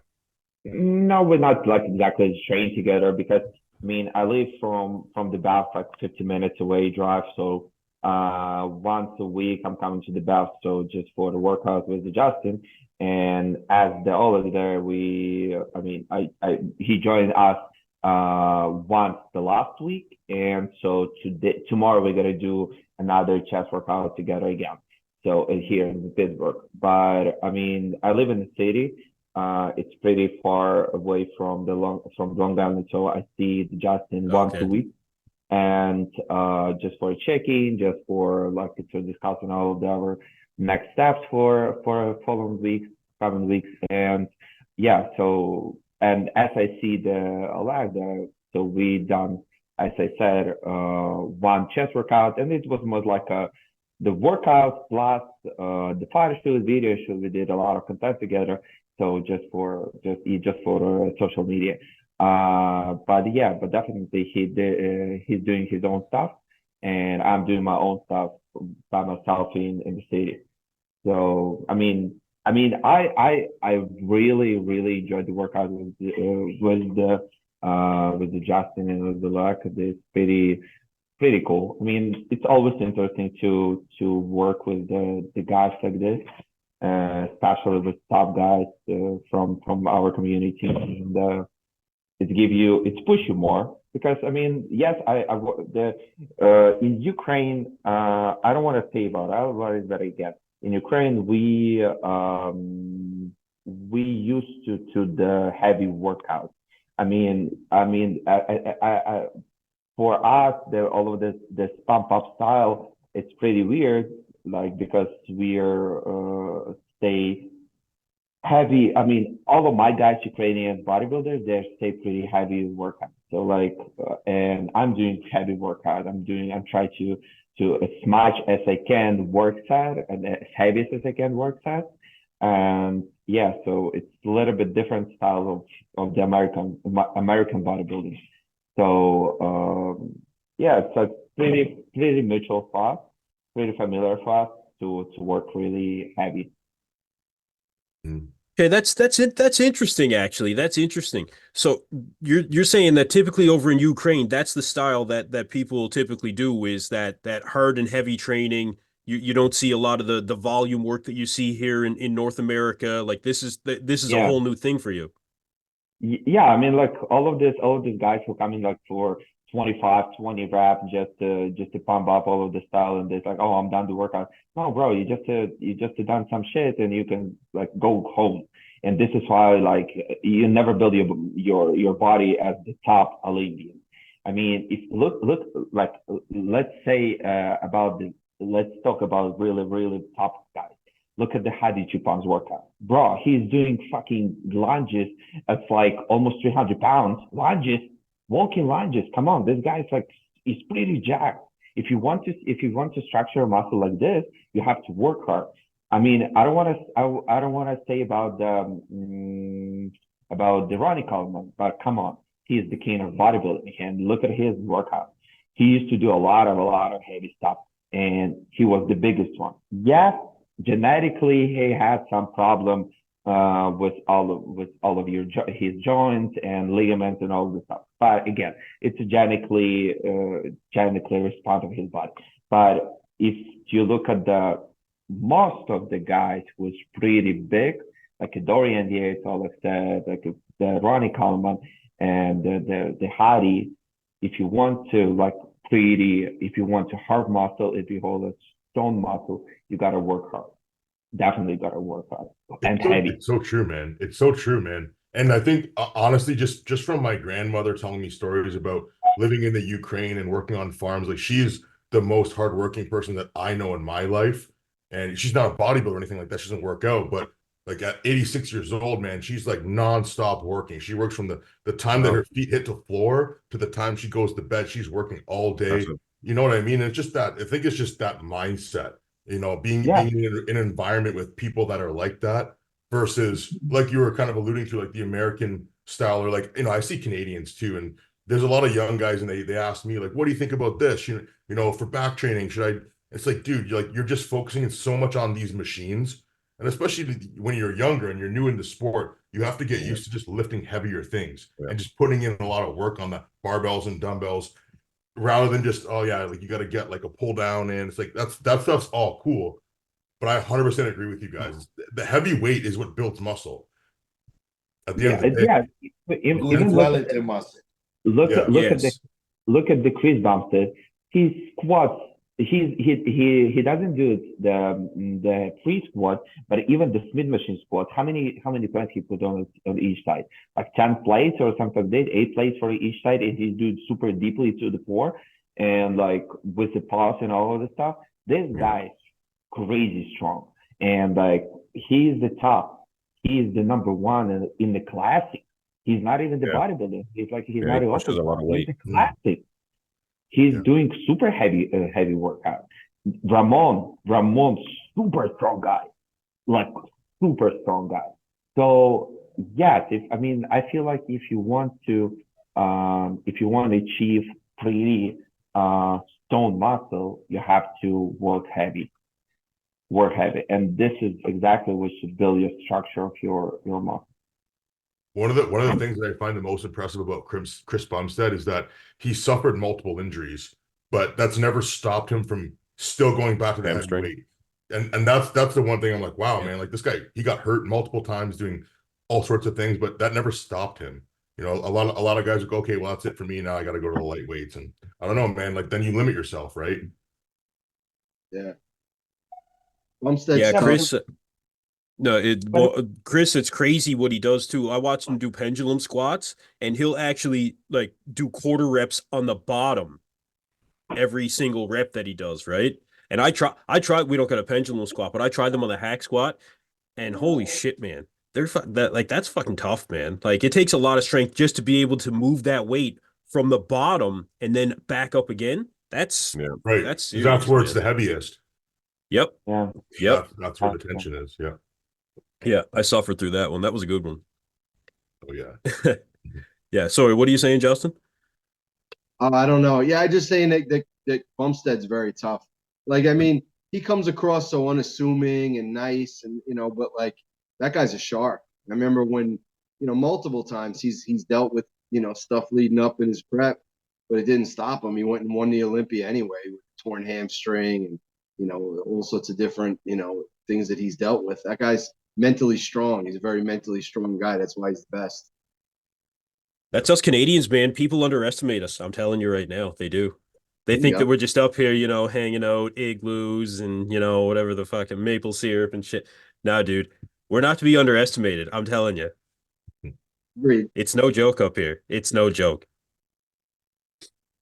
No, we're not like exactly trained together because I mean I live from the bath like 50 minutes away drive. So once a week I'm coming to the bath, so just for the workout with Justin. And as the Oleh there, he joined us once the last week, and so tomorrow we're gonna do another chest workout together again. So here in Pittsburgh, but I mean I live in the city. It's pretty far away from Long Island, so I see Justin once a week, and just for checking, just for like to discussing all of our next steps for following weeks, coming weeks, and yeah. So and as I see the Oleh there, so we done, as I said, one chest workout, and it was more like the workout plus the photo shoot, video shoot. We did a lot of content together. So just for social media, but definitely he's doing his own stuff, and I'm doing my own stuff by myself in the city. So I really enjoyed the workout with the Justin and with the Oleh. It's pretty cool. I mean, it's always interesting to work with the guys like this. Especially with top guys from our community, and it push you more because I mean, yes, in Ukraine, I don't want to say about everybody that I get in Ukraine. We used to the heavy workout. I mean, for us, all of this pump up style, it's pretty weird. Like because we're stay heavy. I mean, all of my guys, Ukrainian bodybuilders, they stay pretty heavy workout. So like, and I'm doing heavy workout. I'm trying to as much as I can work set and as heavy as I can work set. And yeah, so it's a little bit different style of the American bodybuilding. So yeah, it's like pretty mutual for us. Pretty familiar for us to work really heavy. Okay, that's interesting. Actually, that's interesting. So you're saying that typically over in Ukraine, that's the style that people typically do is that hard and heavy training. You don't see a lot of the volume work that you see here in North America. Like this is a whole new thing for you. Yeah, I mean, like all of these guys who come in like for 25, 20 reps just to pump up all of the style, and it's like, oh, I'm done the workout. No, bro, you just done some shit and you can like go home. And this is why like you never build your body as the top Olympian. I mean, if look like let's say let's talk about really top guys. Look at the Hadi 2 pounds workout, bro. He's doing fucking lunges at like almost 300 pounds. Lunges, walking lunges. Come on, this guy's like he's pretty jacked. If you want to structure a muscle like this, you have to work hard. I mean, I don't want to say about the Ronnie Coleman, but come on, he is the king of bodybuilding, and look at his workout. He used to do a lot of heavy stuff, and he was the biggest one. Yes, genetically he had some problem with all of his joints and ligaments and all this stuff. But again, it's a genetically response of his body. But if you look at most of the guys was pretty big, like a Dorian Yates, Oleksii, like the Ronnie Coleman, and the Hadi. If you want to hard muscle, if you hold a stone muscle, you gotta work hard. Definitely gotta work hard and heavy. It's so true, man. It's so true, man. And I think honestly, just from my grandmother telling me stories about living in the Ukraine and working on farms, like she's the most hardworking person that I know in my life. And she's not a bodybuilder or anything like that. She doesn't work out, but like at 86 years old, man, she's like nonstop working. She works from the time that her feet hit the floor to the time she goes to bed. She's working all day. You know what I mean? And it's just that, I think it's just that mindset, you know, being in an environment with people that are like that versus like you were kind of alluding to, like the American style, or like, you know, I see Canadians too. And there's a lot of young guys and they ask me like, what do you think about this? You know, for back training, it's like, dude, you're just focusing so much on these machines. And especially when you're younger and you're new into sport, you have to get used to just lifting heavier things and just putting in a lot of work on the barbells and dumbbells rather than just, oh yeah, like you got to get like a pull down in. It's like, that stuff's all cool. But I 100% agree with you guys. The heavy weight is what builds muscle. At the end of the day. Even look at the Chris Bumstead. He squats. He doesn't do the free squat, but even the Smith machine squat. How many plates he put on each side? Like 10 plates or something like that. 8 plates for each side, and he do super deeply to the floor, and like with the pause and all of the stuff. This guy is crazy strong, and like he's the top. He's the number one in the classic. He's not even the bodybuilder. He's not he pushes a lot of weight. He's the classic. He's doing super heavy workout. Ramon, super strong guy, like super strong guy. So yes, I feel like if you want to achieve pretty stone muscle, you have to work heavy, and this is exactly what should build your structure of your muscle. One of the things that I find the most impressive about Chris Bumstead is that he suffered multiple injuries, but that's never stopped him from still going back to the heavy weight. And that's the one thing I'm like, wow, man, like this guy, he got hurt multiple times doing all sorts of things, but that never stopped him. You know, a lot of guys would go, okay, well, that's it for me. Now I got to go to the light weights. And I don't know, man, like then you limit yourself, right? Yeah. Bumstead. Yeah, Chris. Chris, it's crazy what he does too. I watched him do pendulum squats, and he'll actually like do quarter reps on the bottom every single rep that he does, right? And I tried. We don't get a pendulum squat, but I tried them on the hack squat, and holy shit, man, that's fucking tough, man. Like it takes a lot of strength just to be able to move that weight from the bottom and then back up again. That's right. That's serious, that's where man. It's the heaviest. Yep. Yeah. Yep. That's where the tension is. Yeah. Yeah, I suffered through that one. That was a good one. Oh yeah. Yeah. Sorry, what are you saying, Justin? I don't know. Yeah, I just saying that Bumstead's very tough. Like, I mean, he comes across so unassuming and nice, and but like that guy's a shark. I remember when multiple times he's dealt with stuff leading up in his prep, but it didn't stop him. He went and won the Olympia anyway with torn hamstring and all sorts of different things that he's dealt with. That guy's mentally strong. He's a very mentally strong guy. That's why he's the best. That's us Canadians, man. People underestimate us. I'm telling you right now, they do. They think that we're just up here, hanging out, igloos and, whatever the fucking maple syrup and shit. Nah, dude, we're not to be underestimated. I'm telling you. Agreed. It's no joke up here. It's no joke.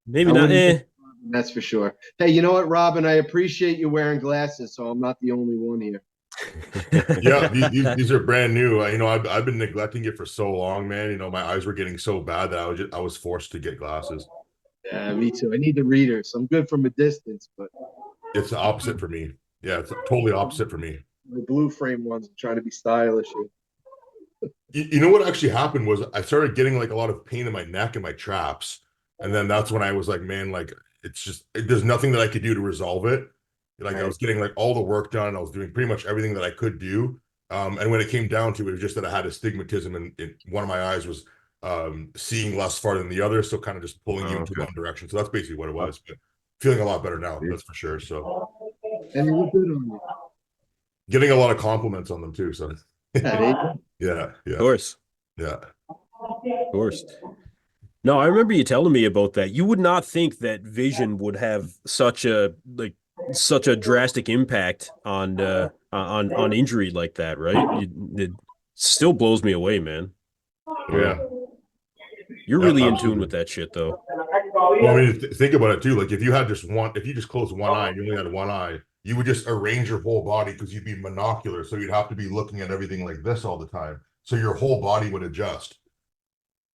Maybe not. That's for sure. Hey, you know what, Robin? I appreciate you wearing glasses, so I'm not the only one here. Yeah, these are brand new. You know, I've been neglecting it for so long, man. You know, my eyes were getting so bad that I was forced to get glasses. Yeah, me too. I need the readers. I'm good from a distance, but it's the opposite for me. Yeah, it's totally opposite for me. The blue frame ones, I'm trying to be stylish here. You know what actually happened was I started getting like a lot of pain in my neck and my traps, and then that's when I was like, man, like it's just there's nothing that I could do to resolve it. Like I was getting like all the work done. I was doing pretty much everything that I could do. And when it came down to it, it was just that I had astigmatism and one of my eyes was seeing less far than the other. So kind of just pulling you into one direction. So that's basically what it was. But feeling a lot better now, that's for sure. So and you look good on you. Getting a lot of compliments on them too. So yeah. Of course. Yeah. Of course. No, I remember you telling me about that. You would not think that vision would have such a drastic impact on injury like that, right? It still blows me away, man. Yeah. You're really in tune with that shit, though. Well, I mean, think about it too. Like if you just closed one eye, you only had one eye, you would just arrange your whole body because you'd be monocular. So you'd have to be looking at everything like this all the time. So your whole body would adjust.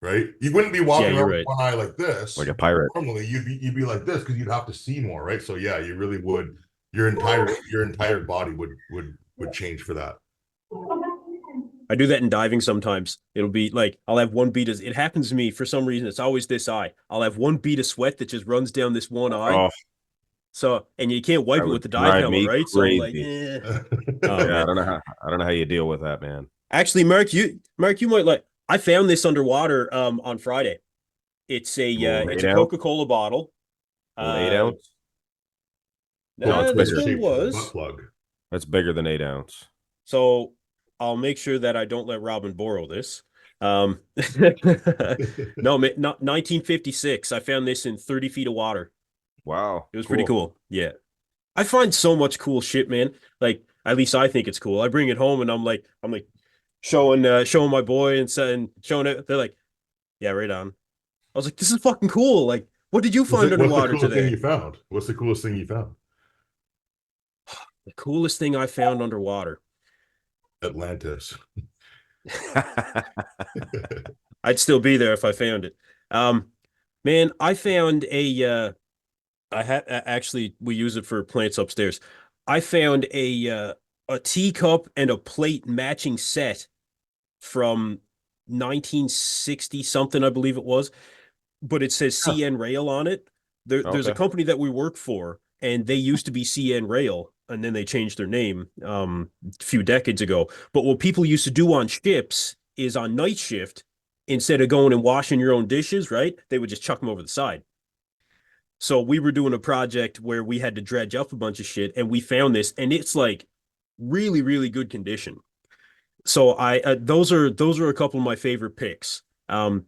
Right? You wouldn't be walking around with one eye like this, like a pirate. Normally, you'd be like this because you'd have to see more, right? So yeah, you really would. Your entire body would change for that. I do that in diving sometimes. It'll be like I'll have one bead. It happens to me for some reason. It's always this eye. I'll have one bead of sweat that just runs down this one eye. Oh. So and you can't wipe it with the dive helmet, right? So I'm like, yeah, I don't know how you deal with that, man. Actually, Mark, you might like. I found this underwater on Friday. It's a Coca-Cola bottle. 8 ounce? No, this one was. That's bigger than 8 ounce. So I'll make sure that I don't let Robin borrow this. No, 1956. I found this in 30 feet of water. Wow. It was pretty cool. Yeah. I find so much cool shit, man. Like, at least I think it's cool. I bring it home and I'm like, showing my boy and showing it. They're like, yeah, right on. I was like, this is fucking cool. Like, what did you find underwater today? What's the coolest thing you found? What's the coolest thing you found? The coolest thing I found underwater. Atlantis. I'd still be there if I found it. Man, I found actually we use it for plants upstairs. I found a teacup and a plate matching set from 1960 something, I believe it was, but it says CN Rail on it. There's a company that we work for, and they used to be CN Rail, and then they changed their name a few decades ago. But what people used to do on ships is on night shift, instead of going and washing your own dishes, right? They would just chuck them over the side. So we were doing a project where we had to dredge up a bunch of shit, and we found this, and it's like really, really good condition. So those are a couple of my favorite picks. I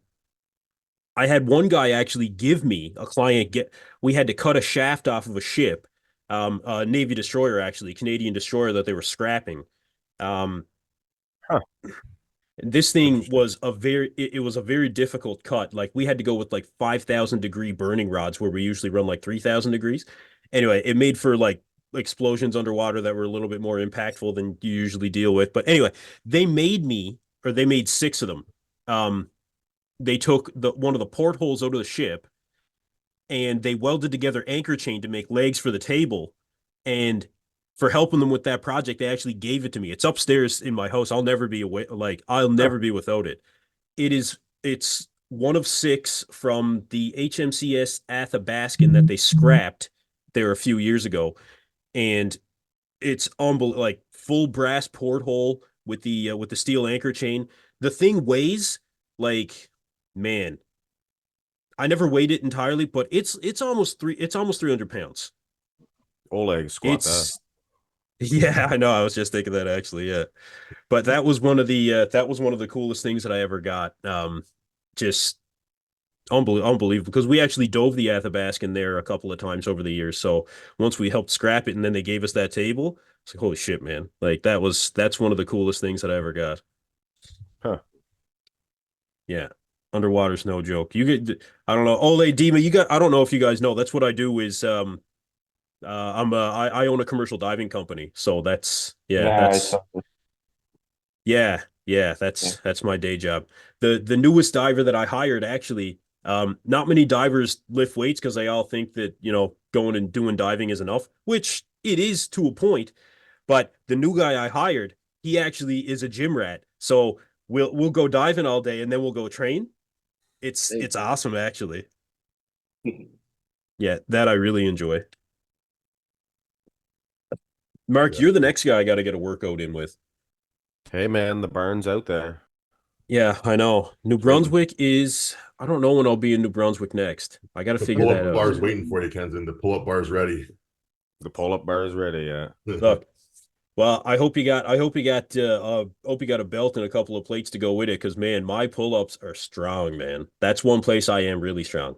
had one guy actually give me a client we had to cut a shaft off of a ship, a Navy destroyer, actually, Canadian destroyer that they were scrapping. This thing was a very difficult cut. Like we had to go with like 5,000 degree burning rods where we usually run like 3,000 degrees. Anyway, it made for like explosions underwater that were a little bit more impactful than you usually deal with. But anyway, they made 6 of them. They took one of the portholes out of the ship and they welded together anchor chain to make legs for the table. And for helping them with that project, they actually gave it to me. It's upstairs in my house. I'll never be away. Like I'll never be without it. It's one of 6 from the HMCS Athabascan that they scrapped there a few years ago. And it's unbelievable, like full brass porthole with the steel anchor chain. The thing weighs like, man, I never weighed it entirely, but it's almost 300 pounds. Oleg, squat that. Yeah, I know. I was just thinking that actually. Yeah, but that was one of the coolest things that I ever got. Just unbelievable, because we actually dove the Athabascan there a couple of times over the years. So once we helped scrap it and then they gave us that table, it's like, holy shit, man. Like that's one of the coolest things that I ever got. Huh. Yeah. Underwater's no joke. You get, I don't know, Oleh, Dima, you got, I don't know if you guys know, that's what I do is, I own a commercial diving company. So that's, that's my day job. The newest diver that I hired, actually, not many divers lift weights because they all think that, going and doing diving is enough, which it is to a point. But the new guy I hired, he actually is a gym rat. So we'll go diving all day and then we'll go train. It's awesome, actually. Yeah, that I really enjoy. Mark, you're the next guy I got to get a workout in with. Hey, man, the barn's out there. Yeah, I know. New Brunswick is, I don't know when I'll be in New Brunswick next. I got to figure that out. The pull-up bar's waiting for you, Kenton. The pull-up bar's ready. The pull-up bar's ready, yeah. Look, well, I hope you got a belt and a couple of plates to go with it, because man, my pull-ups are strong, man. That's one place I am really strong.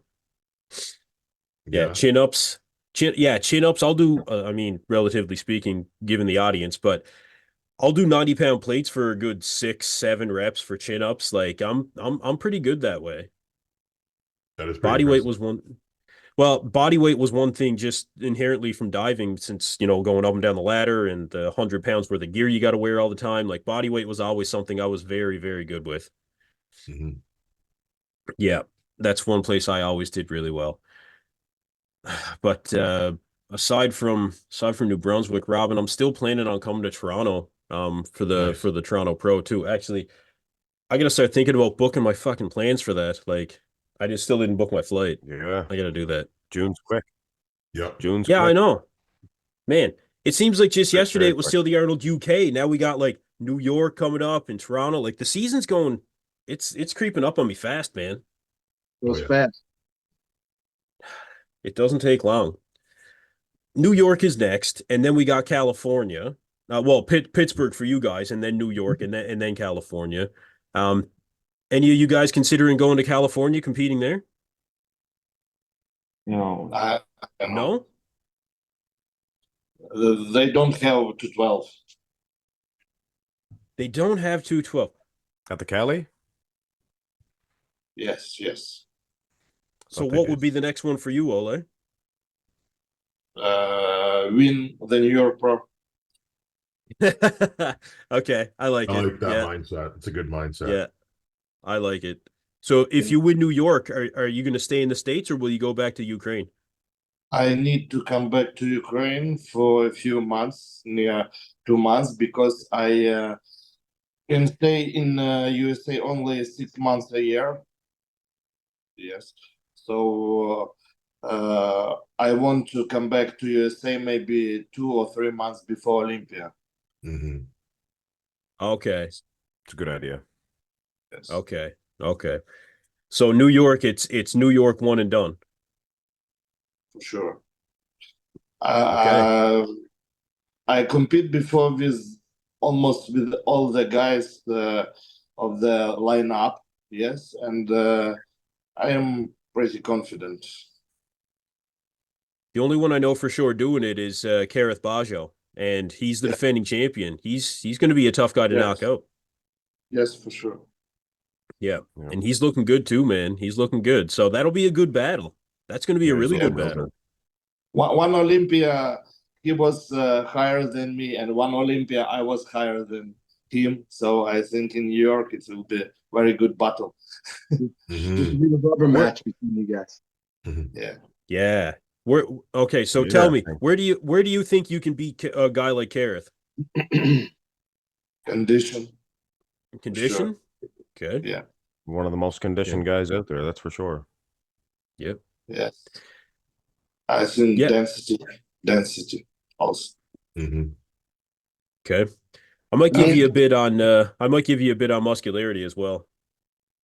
Yeah, chin-ups. Chin-ups. I'll do, I mean, relatively speaking, given the audience, but I'll do 90-pound plates for a good 6-7 reps for chin-ups. Like I'm pretty good that way. That is body weight was one. Well, body weight was one thing just inherently from diving, since, going up and down the ladder and the 100 pounds worth of gear you got to wear all the time. Like body weight was always something I was very, very good with. Mm-hmm. Yeah, that's one place I always did really well. But aside from New Brunswick, Robin, I'm still planning on coming to Toronto for the Toronto Pro too. Actually, I gotta start thinking about booking my fucking plans for that. Like, I just still didn't book my flight. Yeah, I gotta do that. June's quick. Yep. June's quick. I know. Man, it seems like just yesterday it was still the Arnold UK. Now we got like New York coming up and Toronto. Like the season's going, it's creeping up on me fast, man. Goes fast. It doesn't take long. New York is next, and then we got California. Pittsburgh for you guys, and then New York, and then California. Any of you guys considering going to California, competing there? No. No? They don't have 212. They don't have 212. At the Cali? Yes. So what would be the next one for you, Oleh? Win the New York Pro. Okay, I like it. I like that mindset. It's a good mindset. Yeah, I like it. So if you win New York, are you going to stay in the States or will you go back to Ukraine? I need to come back to Ukraine for a few months, near 2 months, because I can stay in USA only 6 months a year. Yes. So I want to come back to USA maybe 2 or 3 months before Olympia. Mm-hmm. Okay. It's a good idea. Yes. Okay. So New York, it's New York one and done. For sure. Okay. I compete before with almost with all the guys of the lineup. Yes, and I am pretty confident. The only one I know for sure doing it is Kareth Bajo, and he's the defending champion. He's going to be a tough guy to knock out. Yes, for sure. Yeah, and he's looking good too, man. He's looking good. So that'll be a good battle. That's going to be a really good battle. One Olympia, he was higher than me, and one Olympia, I was higher than him. So I think in New York it will be a very good battle. This will be the rubber match between you guys. Yeah. Okay, so tell me, where do you think you can beat a guy like Kareth? Condition. Sure. Good. Yeah. One of the most conditioned guys out there, that's for sure. Yep. Yes. I think density also. Okay. I might give you a bit on muscularity as well.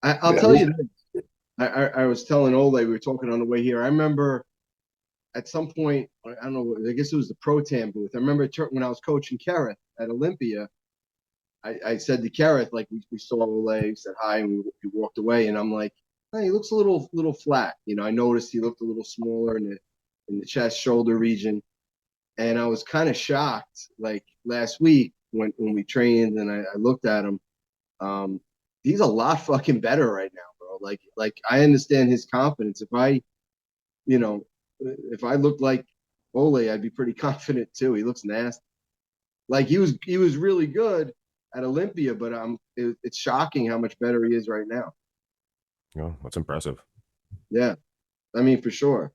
I'll tell you this. I was telling Oleh, we were talking on the way here. I remember at some point, I don't know, I guess it was the Pro Tam booth. I remember when I was coaching Kareth at Olympia, I said to Kareth, like, we saw Oleh, said hi, and we walked away, and I'm like, hey, he looks a little flat. I noticed he looked a little smaller in the chest, shoulder region. And I was kind of shocked, like last week when we trained and I looked at him. He's a lot fucking better right now, bro. bro. Like I understand his confidence. If I, you know, if I looked like Oleh, I'd be pretty confident too. He looks nasty. Like he was really good at Olympia, but it's shocking how much better he is right now. Oh, that's impressive. Yeah, I mean for sure.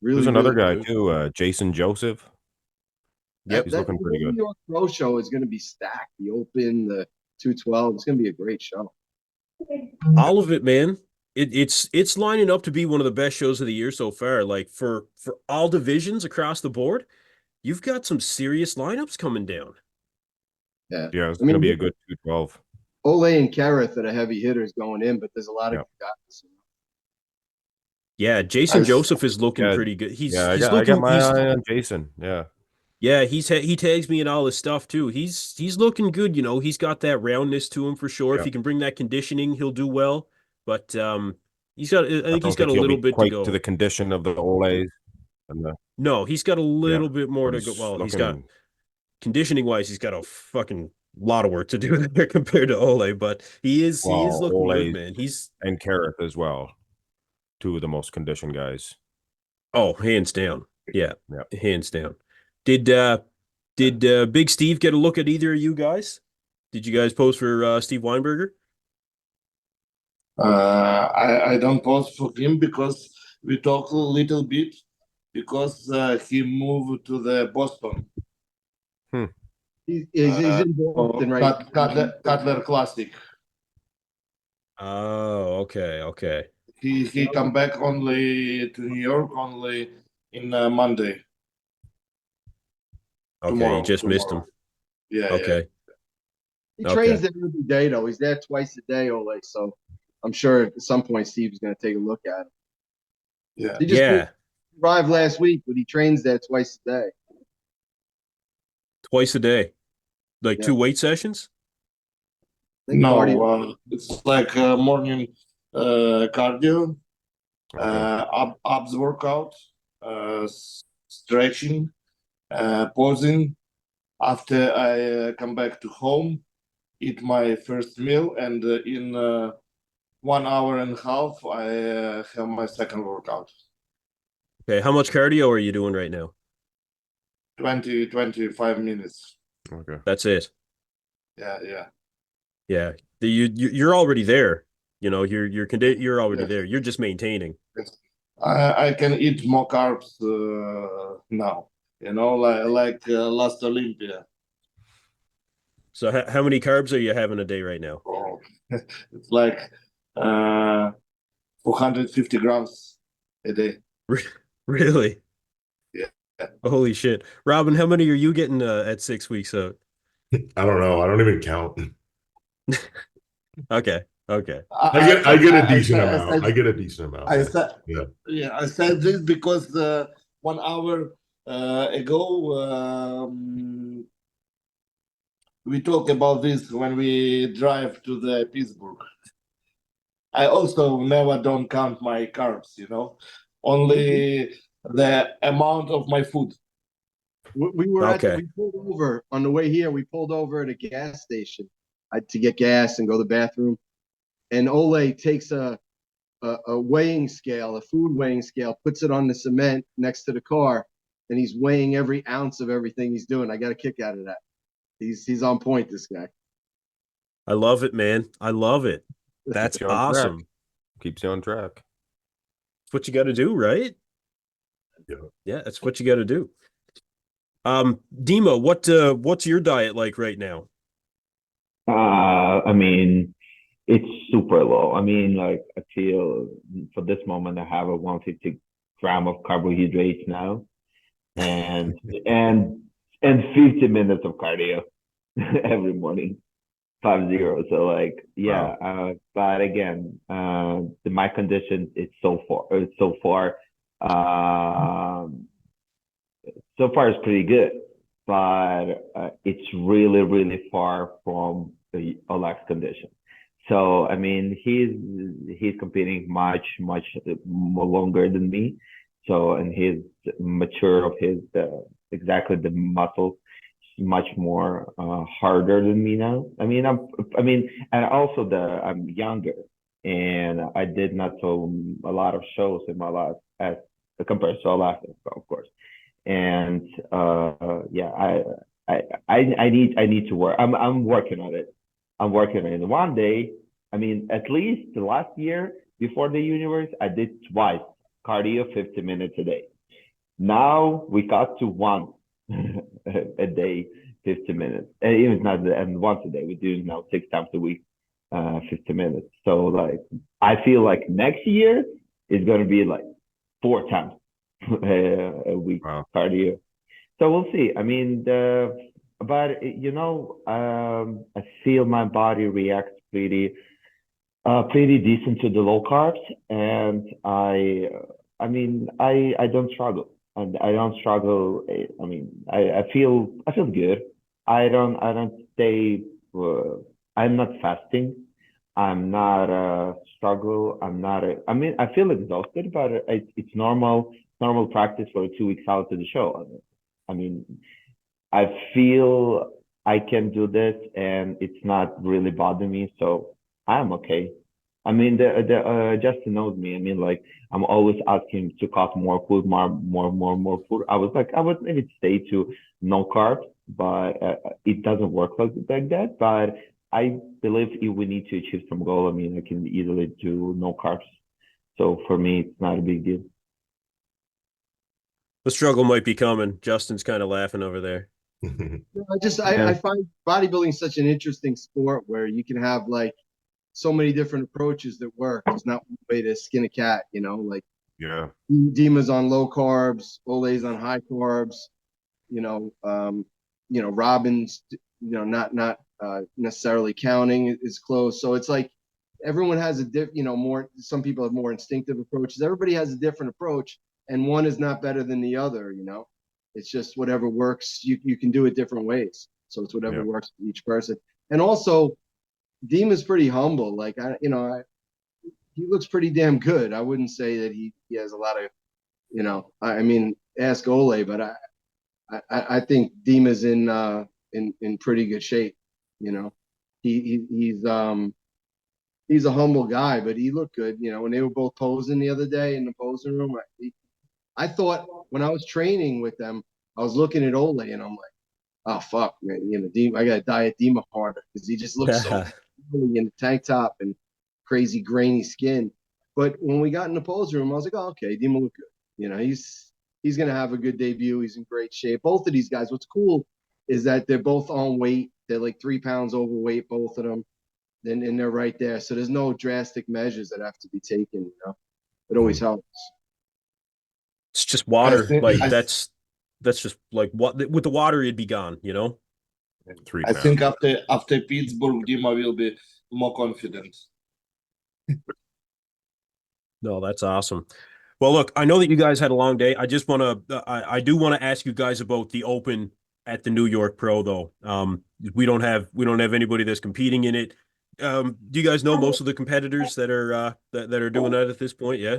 Really, there's another really guy too, Jason Joseph. Yep, he's looking pretty good. The New York Pro Show is going to be stacked. The Open, the 212. It's going to be a great show. All of it, man. It's lining up to be one of the best shows of the year so far. Like for all divisions across the board, you've got some serious lineups coming down. Yeah, It's going to be a good 212. Oleh and Kareth are the heavy hitters going in, but there's a lot of guys. Yeah, Jason Joseph is looking pretty good. I got my eye on Jason. Yeah, he tags me in all his stuff too. He's looking good, you know. He's got that roundness to him for sure. If he can bring that conditioning, he'll do well. But he's got I think he's got a little bit to go. To the condition of the Oleys. No, he's got a little bit more to go. Well, he's got conditioning wise, he's got a fucking lot of work to do there compared to Oleh, but he is looking good, man. And Kareth as well. Two of the most conditioned guys. Oh, hands down. Yeah. Hands down. Did Big Steve get a look at either of you guys? Did you guys post for Steve Weinberger? I don't post for him because we talk a little bit because he moved to the Boston. He's in Boston right now. Cutler Classic. Oh, okay. He come back only to New York only in Monday. Okay, tomorrow, you just missed him. Yeah. Okay. He trains there every day though. He's there twice a day, Oleh. So I'm sure at some point Steve's going to take a look at him. Yeah. He just arrived last week, but he trains there twice a day. Twice a day, like 2 weight sessions. No, it's like morning cardio, abs workout, stretching, pausing. After I come back to home, eat my first meal, and in 1 hour and a half, I have my second workout. Okay, how much cardio are you doing right now? 25 minutes. Okay, that's it. Yeah. You're already there. You know, you're already there. You're just maintaining. I can eat more carbs now. You know, like last Olympia. So how many carbs are you having a day right now? Oh, it's like 450 grams a day. Really? Yeah. Holy shit. Robin, how many are you getting at 6 weeks out? I don't know. I don't even count. Okay. I get a decent amount. I get a decent amount. I said this because 1 hour ago we talked about this when we drive to the Pittsburgh. I also never don't count my carbs, you know, only the amount of my food. We pulled over on the way here. We pulled over at a gas station to get gas and go to the bathroom. And Oleh takes a weighing scale, a food weighing scale, puts it on the cement next to the car, and he's weighing every ounce of everything he's doing. I got a kick out of that. He's on point, this guy. I love it, man. I love it. That's awesome. Keeps you on track. That's what you got to do, right? Yeah, that's what you got to do. Dima, what's your diet like right now? I mean, it's super low. I mean, like I feel for this moment I have a 150 gram of carbohydrates now, and 50 minutes of cardio every morning, 50. So like, but again, my condition is so far it's pretty good, but it's really, really far from the Oleksii condition. So I mean, he's competing much more longer than me. So and he's mature of his exactly the muscles much more harder than me now. I mean, and also I'm younger. and I did not so a lot of shows in my life as compared to Alaska, of course. And yeah, I need to work. I'm working on it. I'm working on it. One day, I mean, at least the last year before the universe, I did twice cardio 50 minutes a day. Now we got to once a day, 50 minutes. And even not and once a day. We do now 6 times a week, 50 minutes. So like I feel like next year is gonna be like 4 times a week cardio. So we'll see. I mean, but you know, I feel my body reacts pretty decent to the low carbs, and I mean, I don't struggle, and I don't struggle. I mean, I feel good. I don't stay. I'm not fasting. I'm not struggle. I'm not. I mean, I feel exhausted, but it's normal practice for 2 weeks out to the show. I mean, I feel I can do this, and it's not really bothering me, so I'm okay. I mean, Justin knows me. I mean, like I'm always asking to cut more food, more food. I was like, I would maybe stay to no carbs, but it doesn't work like that. But I believe if we need to achieve some goal, I mean, I can easily do no carbs. So for me, it's not a big deal. The struggle might be coming. Justin's kind of laughing over there. I find bodybuilding such an interesting sport where you can have like so many different approaches that work. It's not one way to skin a cat, you know, like Dima's on low carbs, Oleh's on high carbs, you know, Robin's, you know, not necessarily counting is close. So it's like everyone has some people have more instinctive approaches. Everybody has a different approach, and one is not better than the other, you know. It's just whatever works. You can do it different ways. So it's whatever works for each person. And also, Dima's pretty humble. Like he looks pretty damn good. I wouldn't say that he has a lot of, you know. I mean, ask Oleh, but I think Dima's in pretty good shape. You know, he's a humble guy, but he looked good. You know, when they were both posing the other day in the posing room, I thought when I was training with them, I was looking at Oleh and I'm like, oh fuck, man, you know, Dima, I got to diet Dima harder because he just looks so in the tank top and crazy grainy skin. But when we got in the pose room, I was like, oh, okay, Dima look good. You know, he's gonna have a good debut. He's in great shape. Both of these guys. What's cool is that they're both on weight. They're like 3 pounds overweight, both of them. And they're right there. So there's no drastic measures that have to be taken. You know, it always helps. It's just water. That's just like what with the water, it'd be gone, you know. 3 pounds. I think after Pittsburgh, Dima will be more confident. No, that's awesome. Well, look, I know that you guys had a long day. I just want to, I do want to ask you guys about the Open at the New York Pro, though. We don't have anybody that's competing in it. Do you guys know most of the competitors that are doing that at this point? Yeah.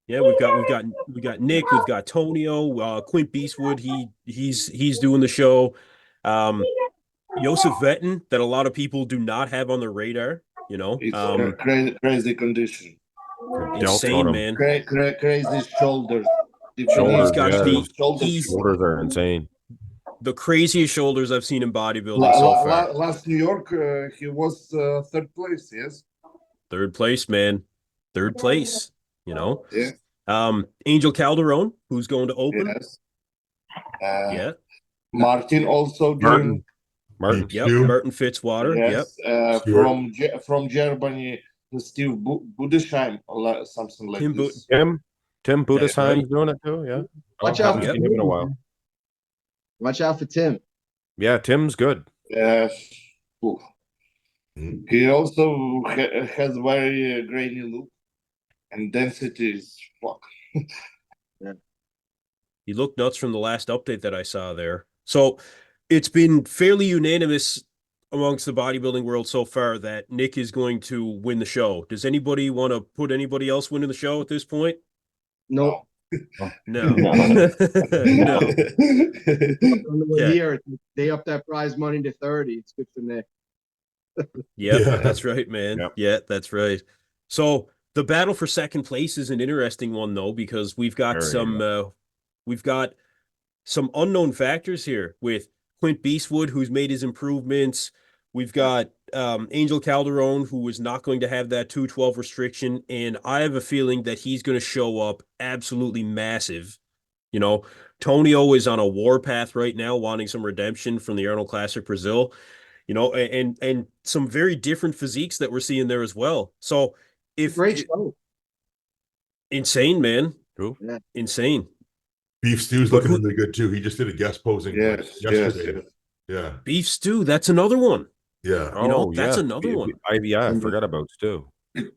Yeah, we've got Nick, we've got Tonio, Quint Beastwood. He's doing the show. Joseph Vetten, that a lot of people do not have on their radar. You know, it's crazy condition. Insane, man. Crazy shoulders. Shoulders are insane. The craziest shoulders I've seen in bodybuilding so far. Last New York, he was 3rd place. Yes, 3rd place, man. 3rd place. You know, Angel Calderon, who's going to Open. Yes. Martin also doing. Martin. Yep. Martin Fitzwater. Yes. Yep. From Germany, Steve Budesheim or something like this. Tim Budesheim's doing it too. Yeah. Watch out for Tim in a while. Watch out for Tim. Yeah, Tim's good. Yes. He also has very grainy look. And density is fuck. Yeah. He looked nuts from the last update that I saw there. So it's been fairly unanimous amongst the bodybuilding world so far that Nick is going to win the show. Does anybody want to put anybody else winning the show at this point? No. No. Here, they up that prize money to 30. It's good for Nick. Yeah, that's right, man. Yep. Yeah, that's right. So the battle for second place is an interesting one, though, because we've got some unknown factors here with Clint Beastwood, who's made his improvements. We've got Angel Calderon, who is not going to have that 212 restriction, and I have a feeling that he's going to show up absolutely massive. You know, Tonio is on a warpath right now, wanting some redemption from the Arnold Classic Brazil. You know, and some very different physiques that we're seeing there as well. So if Great show. Insane, man. True. Yeah. Insane. Beef Stew's looking really good too. He just did a guest posing yesterday. Yeah. Beef Stew, that's another one. Yeah. You know, that's another one. I forgot about Stew.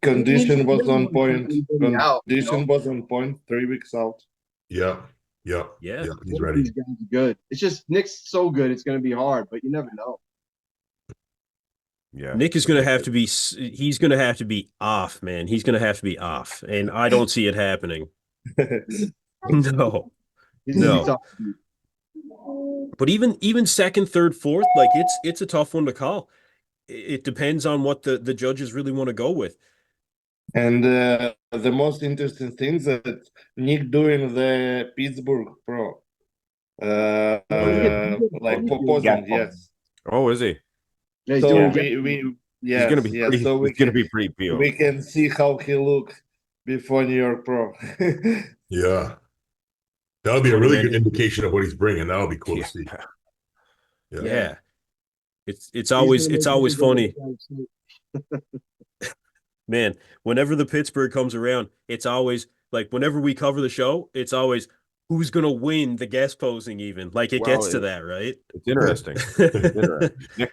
Condition was on point. Condition was on point. 3 weeks out. Yeah. Yeah. He's ready. These guys are good. It's just Nick's so good. It's going to be hard, but you never know. Yeah. Nick is going to have to be. He's going to have to be off, man. He's going to have to be off, and I don't see it happening. No. But even second, third, fourth, like it's a tough one to call. It depends on what the judges really want to go with. And the most interesting thing is that Nick doing the Pittsburgh Pro, like proposing, yes. Oh, is he? Yeah, he's So doing he's gonna be pretty. so he's gonna be pretty pure. We can see how he looked before New York Pro. Yeah. That'll be a really good indication of what he's bringing. That'll be cool to see. Yeah. It's always funny. Man, whenever the Pittsburgh comes around, it's always like whenever we cover the show, it's always who's going to win the guest posing even. Like it gets to that, right? It's interesting.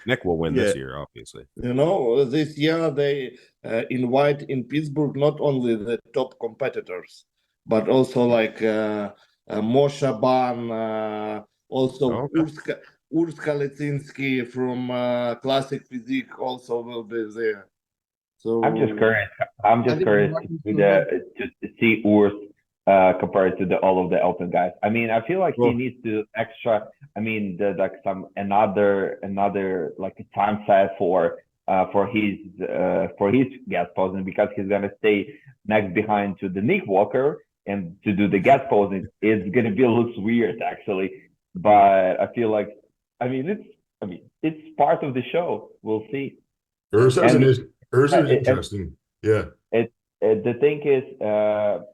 Nick will win this year, obviously. You know, this year they invite in Pittsburgh not only the top competitors, but also like Moshe Ban, also Urs Kalecinski from Classic Physique also will be there. So I'm just curious. To see Urs compared to all of the open guys. I mean, I feel like he needs to extra. I mean, like another like a time set for his guest posing, because he's gonna stay next behind to the Nick Walker, and to do the guest posing is gonna be a little weird actually. But I feel like it's part of the show. We'll see. Urs is interesting. Yeah. The thing is,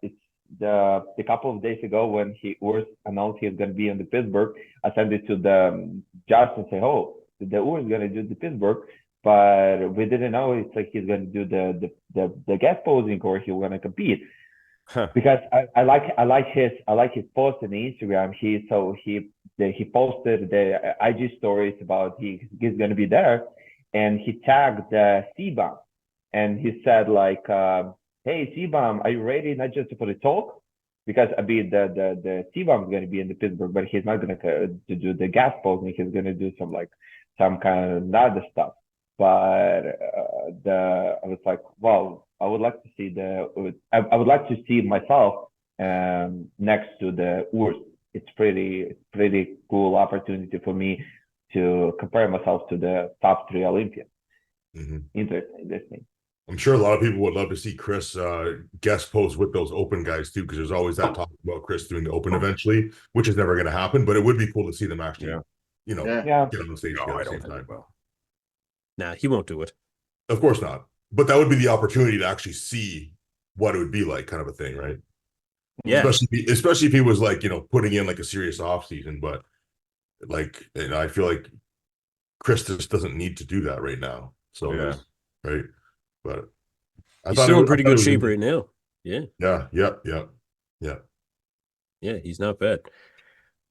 it's the couple of days ago when Urs announced he's going to be in the Pittsburgh, I sent it to the judge and say, "Oh, the Urs is going to do the Pittsburgh," but we didn't know it's like he's going to do the guest posing or he's going to compete. Huh. Because I like his post on Instagram. He posted the IG stories about he's going to be there, and he tagged CBAM, and he said like, "Hey CBAM, are you ready? Not just for the talk, because I mean the CBAM is going to be in the Pittsburgh, but he's not going to do the guest posing. He's going to do some kind of other stuff." But I was like, well, I would like to see I would like to see myself next to the Urs. It's pretty cool opportunity for me to compare myself to the top 3 Olympians. Mm-hmm. Interesting. I'm sure a lot of people would love to see Chris guest pose with those open guys too, because there's always that talk about Chris doing the open eventually, which is never going to happen. But it would be cool to see them actually, get on the stage together at the same time. Nah, he won't do it. Of course not. But that would be the opportunity to actually see what it would be like, kind of a thing, right? Yeah. Especially if he was like, putting in like a serious off season. But like, I feel like Chris just doesn't need to do that right now. So right. But he's still in pretty good shape right now. Yeah. Yeah. Yeah, he's not bad.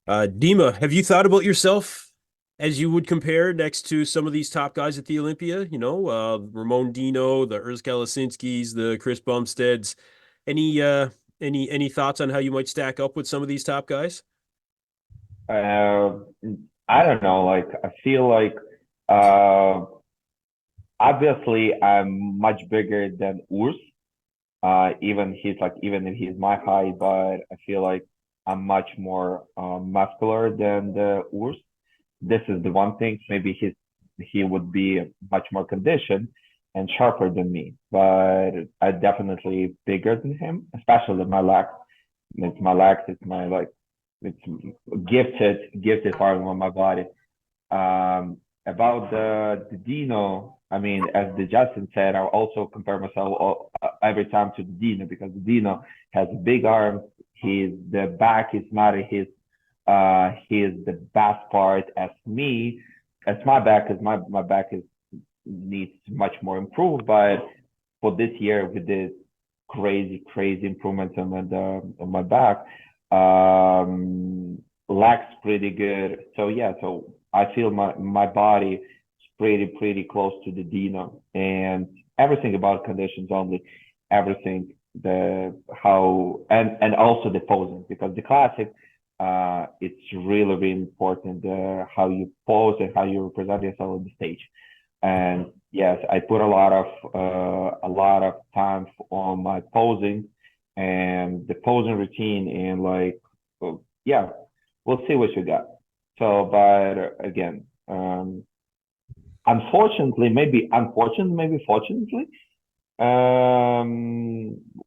Dima, have you thought about yourself as you would compare next to some of these top guys at the Olympia? Ramon Dino, the Urs Kalecinskis, the Chris Bumsteads. Any thoughts on how you might stack up with some of these top guys? I don't know. Like, I feel like obviously I'm much bigger than Urs. Even if he's my height, but I feel like I'm much more muscular than the Urs. This is the one thing. Maybe his he would be much more conditioned and sharper than me. But I definitely bigger than him, especially my legs. It's my legs. It's my it's gifted part of my body. About the Dino, I mean, as the Justin said, I also compare myself every time to the Dino because the Dino has big arms. The back is not his the best part as me. As my back is my back needs much more improved. But for this year, with this crazy improvements on my back, legs pretty good. So yeah, so I feel my body is pretty close to the Dino, and everything about conditions only, everything and also the posing, because the classic, it's really important how you pose and how you represent yourself on the stage. And yes, I put a lot of time on my posing and the posing routine, and yeah, we'll see what you got. So, but again, unfortunately, fortunately,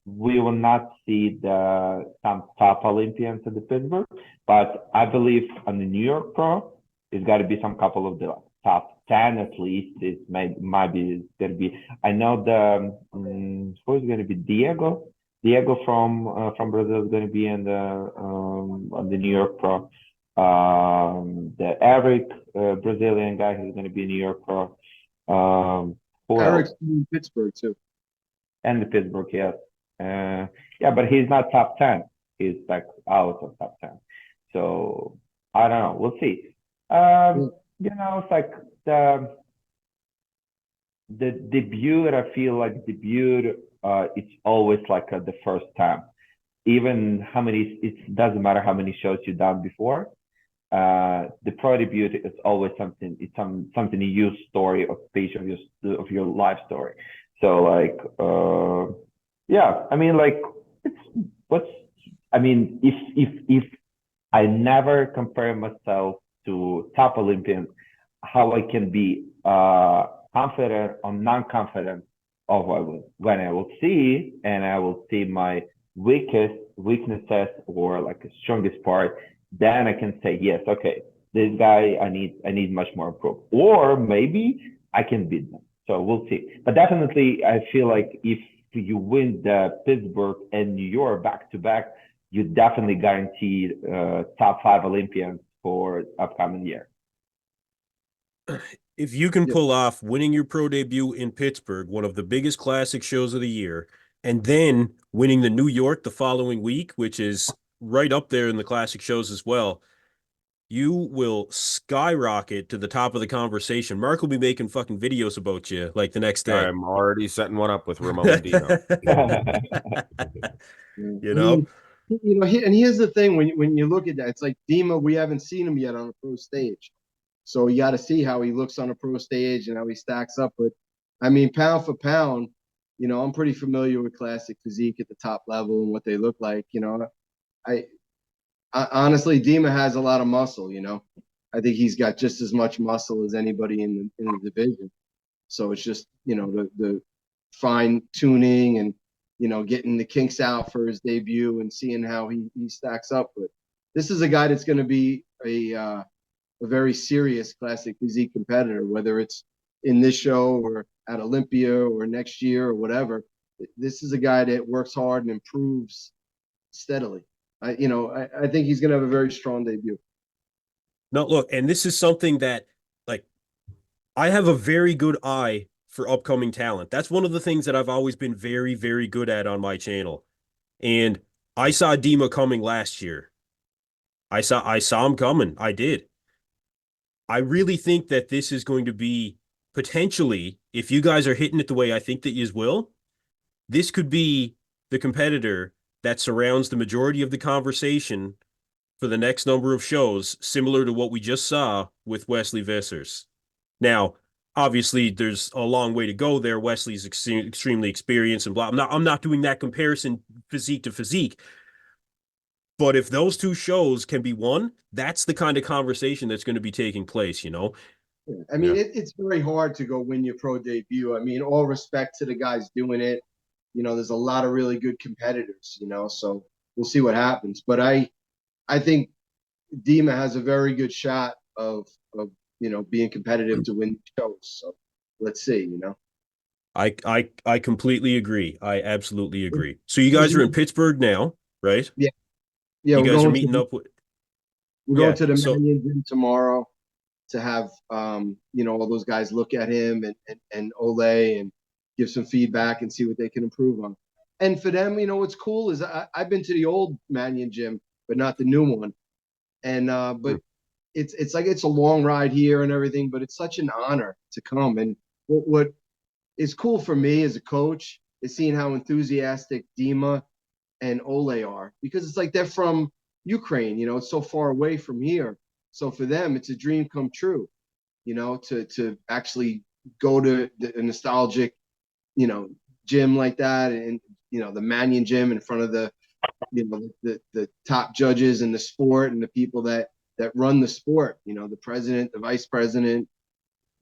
we will not see some top Olympians at the Pittsburgh, but I believe on the New York Pro, it's got to be some couple of the top 10 at least. It might be going to be. I know who's going to be Diego from Brazil is going to be on the New York Pro. The Eric Brazilian guy who's going to be in New York Pro. Eric's in Pittsburgh too. And the Pittsburgh, yes. Yeah, but he's not top 10. He's like out of top 10. So I don't know. We'll see. You know, it's like the debut. I feel like debut. It's always like the first time. Even it doesn't matter how many shows you've done before. The pro debut is always something. It's something new story or page of your life story. So yeah, I mean, if I never compare myself to top Olympians, how I can be confident or non-confident of when I will see, and I will see my weaknesses or like the strongest part, then I can say, yes, okay, this guy, I need much more improve, or maybe I can beat them. So we'll see. But definitely, I feel like if you win the Pittsburgh and New York back to back, you definitely guaranteed top 5 Olympians for upcoming year. If you can pull off winning your pro debut in Pittsburgh, one of the biggest classic shows of the year, and then winning the New York the following week, which is right up there in the classic shows as well, you will skyrocket to the top of the conversation. Mark will be making fucking videos about you like the next day. I'm already setting one up with Ramon and Dino. You know? And here's the thing, when you look at that, it's like Dima, we haven't seen him yet on a pro stage. So you got to see how he looks on a pro stage and how he stacks up. But I mean, pound for pound, you know, I'm pretty familiar with classic physique at the top level and what they look like. You know, I honestly, Dima has a lot of muscle. You know, I think he's got just as much muscle as anybody in the division. So it's just, you know, the fine tuning and, you know, getting the kinks out for his debut and seeing how he stacks up. But this is a guy that's going to be a very serious classic physique competitor, whether it's in this show or at Olympia or next year or whatever. This is a guy that works hard and improves steadily. I think he's going to have a very strong debut. No, look, and this is something that, like, I have a very good eye for upcoming talent. That's one of the things that I've always been very, very good at on my channel. And I saw Dima coming last year. I saw him coming. I did. I really think that this is going to be potentially, if you guys are hitting it the way I think that you will, this could be the competitor that surrounds the majority of the conversation for the next number of shows, similar to what we just saw with Wesley Vissers. Now, obviously, there's a long way to go there. Wesley's extremely experienced and blah. I'm not doing that comparison physique to physique. But if those two shows can be won, that's the kind of conversation that's going to be taking place, you know? Yeah. I mean, it's very hard to go win your pro debut. I mean, all respect to the guys doing it. You know, there's a lot of really good competitors, you know, so we'll see what happens. But I think Dima has a very good shot of you know, being competitive to win shows. So let's see, you know. I completely agree. I absolutely agree. So you guys are in Pittsburgh now, right? Yeah. Yeah, you guys are meeting up with we're going to the Manion Gym tomorrow to have you know, all those guys look at him and Oleh and give some feedback and see what they can improve on. And for them, you know, what's cool is I've been to the old Manion Gym, but not the new one. And but it's like it's a long ride here and everything, but it's such an honor to come. And what is cool for me as a coach is seeing how enthusiastic Dima and Oleh are, because it's like they're from Ukraine, you know, it's so far away from here. So for them, it's a dream come true, you know, to actually go to a nostalgic, you know, gym like that, and you know, the Manion Gym in front of the, you know, the top judges in the sport and the people that run the sport, you know, the president, the vice president,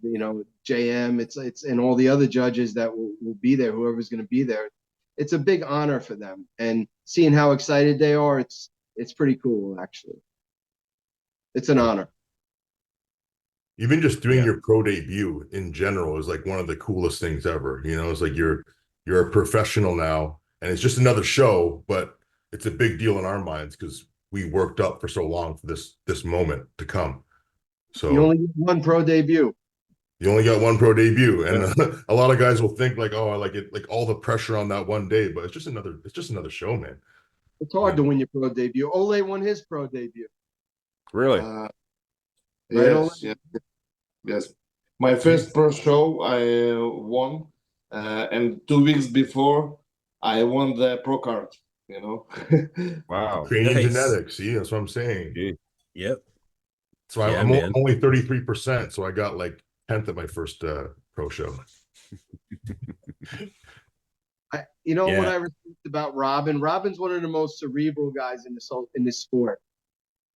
you know, JM, it's and all the other judges that will be there, whoever's going to be there. It's a big honor for them, and seeing how excited they are, it's pretty cool, actually. It's an honor. Even just doing your pro debut in general is like one of the coolest things ever. You know, it's like you're a professional now, and it's just another show, but it's a big deal in our minds because we worked up for so long for this moment to come. So you only get one pro debut. You only got one pro debut, and a lot of guys will think like, oh, I like it, like all the pressure on that one day, but it's just another show, man. It's hard to win your pro debut. Oleh won his pro debut. Really? Yes. My first pro show I won, and 2 weeks before I won the pro card. You know. Wow. Ukrainian genetics. See, that's what I'm saying. Yep. So I'm only 33%, so I got like 10th at my first pro show. You know what I respect about Robin? Robin's one of the most cerebral guys in this sport.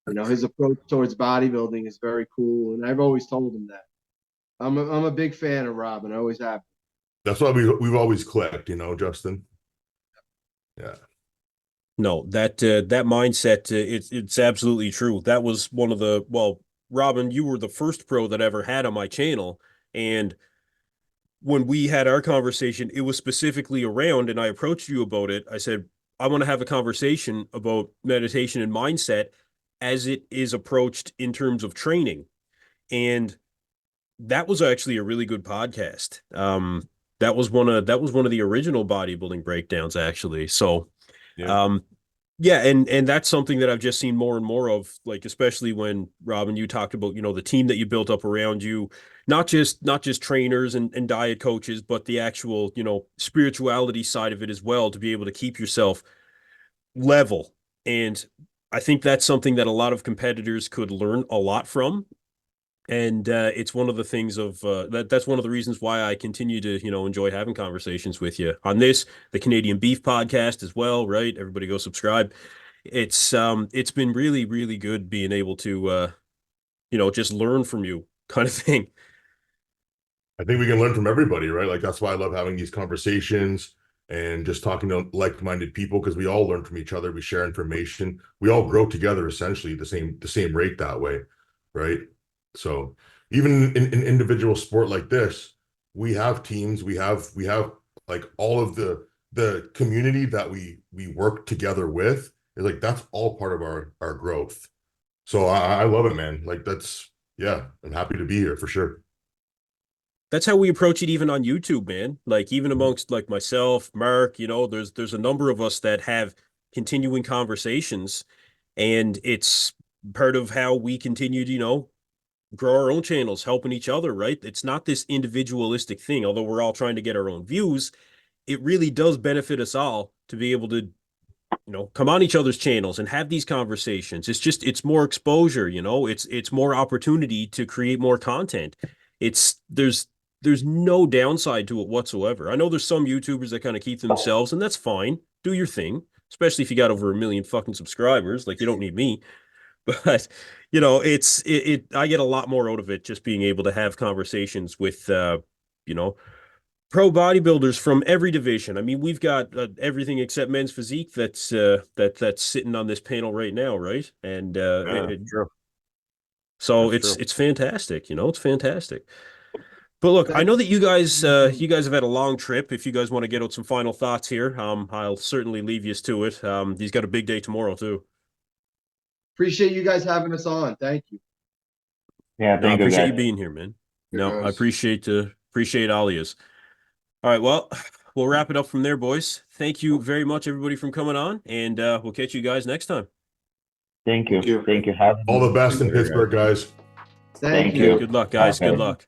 You know, his approach towards bodybuilding is very cool, and I've always told him that. I'm a big fan of Robin. I always have. That's why we've always clicked, you know, Justin. Yeah. No, that mindset, it's absolutely true. That was one of the, well, Robin, you were the first pro that I ever had on my channel, and when we had our conversation, it was specifically around, and I approached you about it. I said, I want to have a conversation about meditation and mindset as it is approached in terms of training. And that was actually a really good podcast. That was one of the original bodybuilding breakdowns, actually. So, yeah, and that's something that I've just seen more and more of, like, especially when, Robin, you talked about, you know, the team that you built up around you, not just trainers and diet coaches, but the actual, you know, spirituality side of it as well, to be able to keep yourself level. And I think that's something that a lot of competitors could learn a lot from. And it's one of the things of that's one of the reasons why I continue to, you know, enjoy having conversations with you on this, the Canadian Beef podcast as well, right? Everybody go subscribe. It's been really, really good being able to, you know, just learn from you, kind of thing. I think we can learn from everybody, right? Like, that's why I love having these conversations and just talking to like-minded people, because we all learn from each other. We share information. We all grow together, essentially the same rate that way, right? So even in individual sport like this, we have teams, we have like all of the community that we work together with, is like, that's all part of our growth. So I love it, man. Like, I'm happy to be here for sure. That's how we approach it even on YouTube, man. Like, even amongst like myself, Mark, you know, there's a number of us that have continuing conversations, and it's part of how we continue to, you know, grow our own channels, helping each other, right? It's not this individualistic thing, although we're all trying to get our own views. It really does benefit us all to be able to, you know, come on each other's channels and have these conversations. It's more exposure, you know, it's more opportunity to create more content. There's no downside to it whatsoever. I know there's some YouTubers that kind of keep themselves, and that's fine. Do your thing, especially if you got over 1 million fucking subscribers. Like, you don't need me. But I get a lot more out of it just being able to have conversations with pro bodybuilders from every division. I mean, we've got everything except men's physique that's sitting on this panel right now, right? And so it's fantastic. It's fantastic. But look, I know that you guys have had a long trip. If you guys want to get out some final thoughts here, I'll certainly leave you to it. He's got a big day tomorrow too. Appreciate you guys having us on. Thank you. Yeah, I appreciate you being here, man. No, I appreciate all of you. All right, well, we'll wrap it up from there, boys. Thank you very much, everybody, for coming on, and we'll catch you guys next time. Thank you. All the best in Pittsburgh, guys. Thank you. Good luck, guys. Good luck.